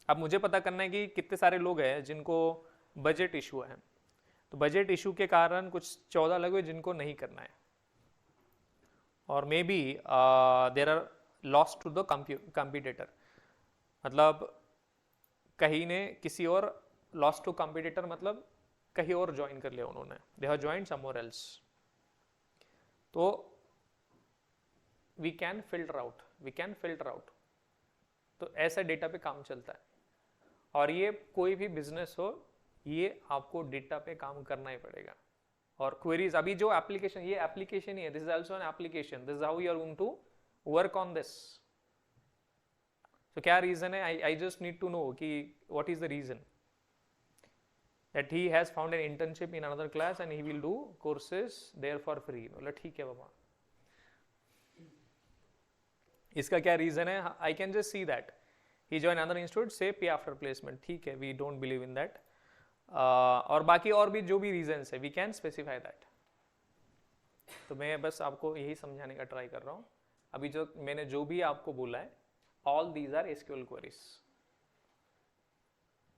अब मुझे पता करना है कि कितने सारे लोग हैं जिनको बजट इशू है. तो बजट इशू के कारण कुछ 14 लोग हैं जिनको नहीं करना है, और maybe there are lost to the competitor. मतलब कहीं ने किसी और, लॉस्ट टू कंपीटेटर मतलब कहीं और ज्वाइन कर लिया उन्होंने, they have joined somewhere else. तो वी कैन फिल्टर आउट. तो ऐसा डेटा पे काम चलता है. और ये कोई भी बिजनेस हो, ये आपको डेटा पे काम करना ही पड़ेगा. और क्वेरीज, अभी जो एप्लीकेशन, ये एप्लीकेशन ही है, this is also an application, this is how you are going to work on this. तो क्या रीजन है? I just need to know कि what is the reason that he has found an internship in another class and he will do courses there for free. बोला ठीक है बाबा, इसका क्या reason है? I can just see that he join another institute से पे after placement. ठीक है, we don't believe in that. और बाकी और भी जो भी रीजंस है, वी कैन स्पेसिफाई दैट. तो मैं बस आपको यही समझाने का ट्राई कर रहा हूँ. अभी जो मैंने जो भी आपको बोला है, all these are SQL queries.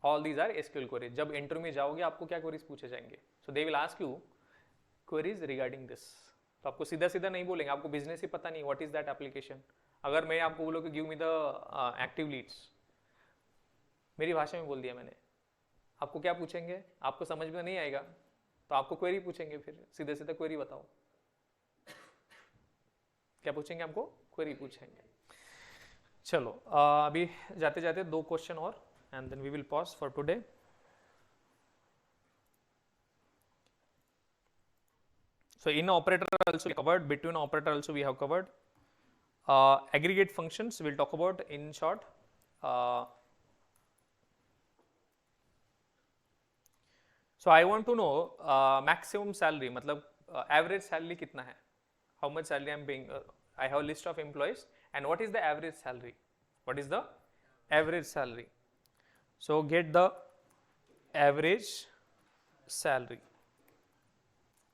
All these are SQL queries. जब इंटरव्यू में जाओगे आपको क्या क्वेरीज पूछे जाएंगे? So they will ask you queries regarding this. तो आपको सीधा सीधा नहीं बोलेंगे, आपको बिजनेस ही पता नहीं व्हाट इज दैट एप्लीकेशन. अगर मैं आपको बोलूँ कि give me the active leads, मेरी भाषा में बोल दिया मैंने, आपको क्या पूछेंगे? आपको समझ में नहीं आएगा तो आपको क्वेरी पूछेंगे. फिर सीधे सीधे क्वेरी बताओ. क्या पूछेंगे? आपको क्वेरी पूछेंगे. चलो अभी जाते जाते 2 क्वेश्चन और, and then we will pause for today. So in operator also we covered, between operator also we have covered. Aggregate functions we'll talk about in short. So I want to know maximum salary, मतलब average salary कितना है? How much salary I'm paying? I have a list of employees and what is the average salary? What is the average salary? So get the average salary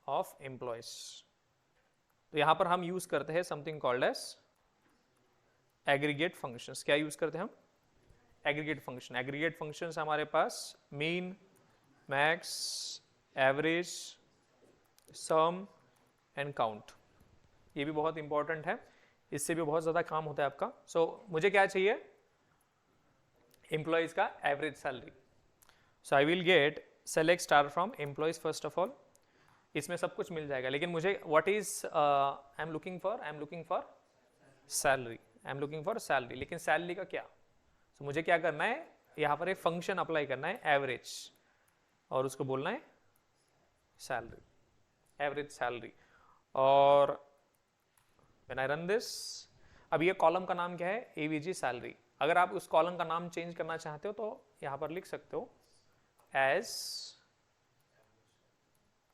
of employees. तो यहां पर हम use करते हैं something called as aggregate functions. क्या use करते हैं हम? aggregate function. aggregate functions हमारे पास mean, max, average, sum and count. ये भी बहुत इंपॉर्टेंट है, इससे भी बहुत ज्यादा काम होता है आपका. So मुझे क्या चाहिए? एम्प्लॉइज का average salary. So I will gate select star from employees first of all. इसमें सब कुछ मिल जाएगा, लेकिन मुझे what is I am looking for salary. I am looking for salary. लेकिन सैलरी का क्या? so, मुझे क्या करना है? यहाँ पर एक फंक्शन अप्लाई करना है एवरेज, और उसको बोलना है सैलरी, एवरेज सैलरी. और व्हेन आई रन दिस, अब ये कॉलम का नाम क्या है? AVG salary. अगर आप उस कॉलम का नाम चेंज करना चाहते हो तो यहां पर लिख सकते हो as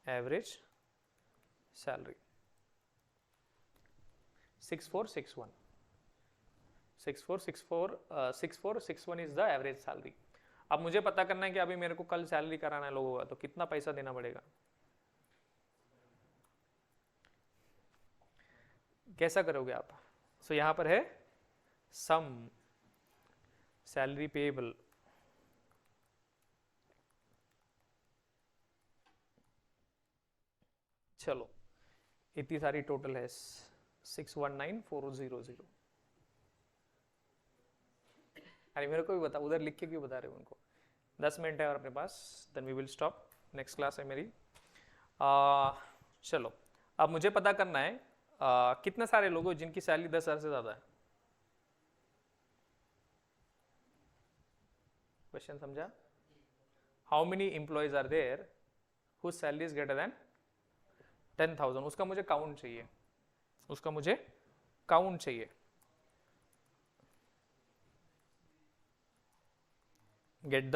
average salary. 6461 6461 is the average salary. अब मुझे पता करना है कि अभी मेरे को कल सैलरी कराना है लोगों का, तो कितना पैसा देना पड़ेगा? कैसा करोगे आप? सो यहां पर है सम सैलरी पेएबल. चलो इतनी सारी टोटल है 619400. अरे मेरे को भी बता, उधर लिख के क्यों बता रहे हो उनको? 10 मिनट है और अपने पास, then we will stop. Next class है मेरी. चलो अब मुझे पता करना है कितने सारे लोग हैं जिनकी सैलरी 10,000 से ज्यादा है. क्वेश्चन समझा? How many employees are there whose salary is greater than 10,000? उसका मुझे काउंट चाहिए, उसका मुझे काउंट चाहिए. Get the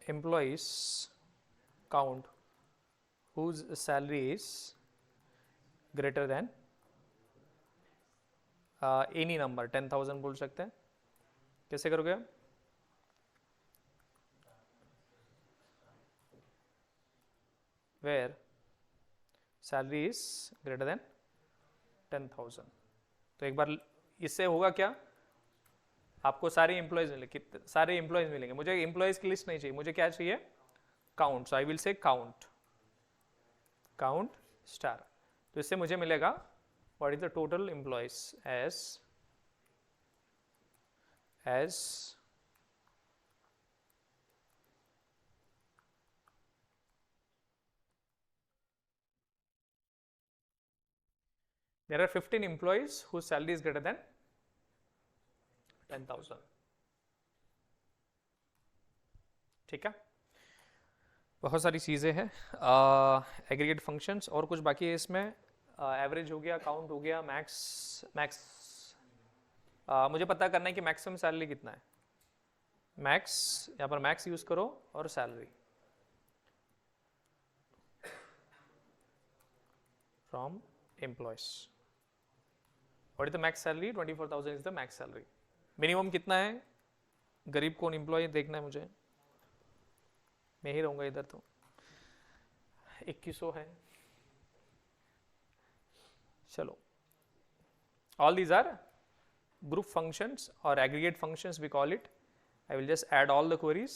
employees count whose salary is greater than any number 10,000 बोल सकते हैं. कैसे करोगे? Where salary is greater than 10,000. तो एक बार इससे होगा क्या, आपको सारे एम्प्लॉयज मिलेंगे. सारे एम्प्लॉयज मिलेंगे. मुझे एम्प्लॉयज की लिस्ट नहीं चाहिए, मुझे क्या चाहिए? Count. So I will say count star. तो इससे मुझे मिलेगा what is the total employees as there are 15 employees whose salary is greater than 10,000. ठीक है, बहुत सारी चीज़ें हैं. एग्रीगेट फंक्शंस और कुछ बाकी है इसमें. एवरेज हो गया, काउंट हो गया, मैक्स मुझे पता करना है कि मैक्सिमम सैलरी कितना है. मैक्स, यहाँ पर मैक्स यूज करो और salary from employees. What is the max salary? 24,000 is the max salary. Minimum कितना है? गरीब कौन एम्प्लॉय देखना है मुझे. मैं ही रहूंगा इधर. तो 2100 है. चलो, all these are group functions or aggregate functions we call it. I will just add all the queries.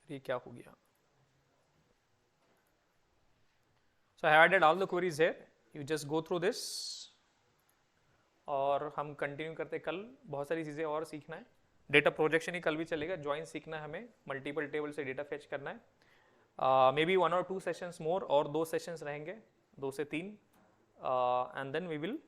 ये क्या हो गया? So I have added all the queries here. You just go through this. और हम continue करते कल. बहुत सारी चीज़ें और सीखना है. डेटा प्रोजेक्शन ही कल भी चलेगा. ज्वाइन सीखना है हमें. मल्टीपल टेबल से डेटा फेच करना है. मे बी 1 or 2 सेशंस मोर, और 2 सेशंस रहेंगे, 2 से 3, एंड देन वी विल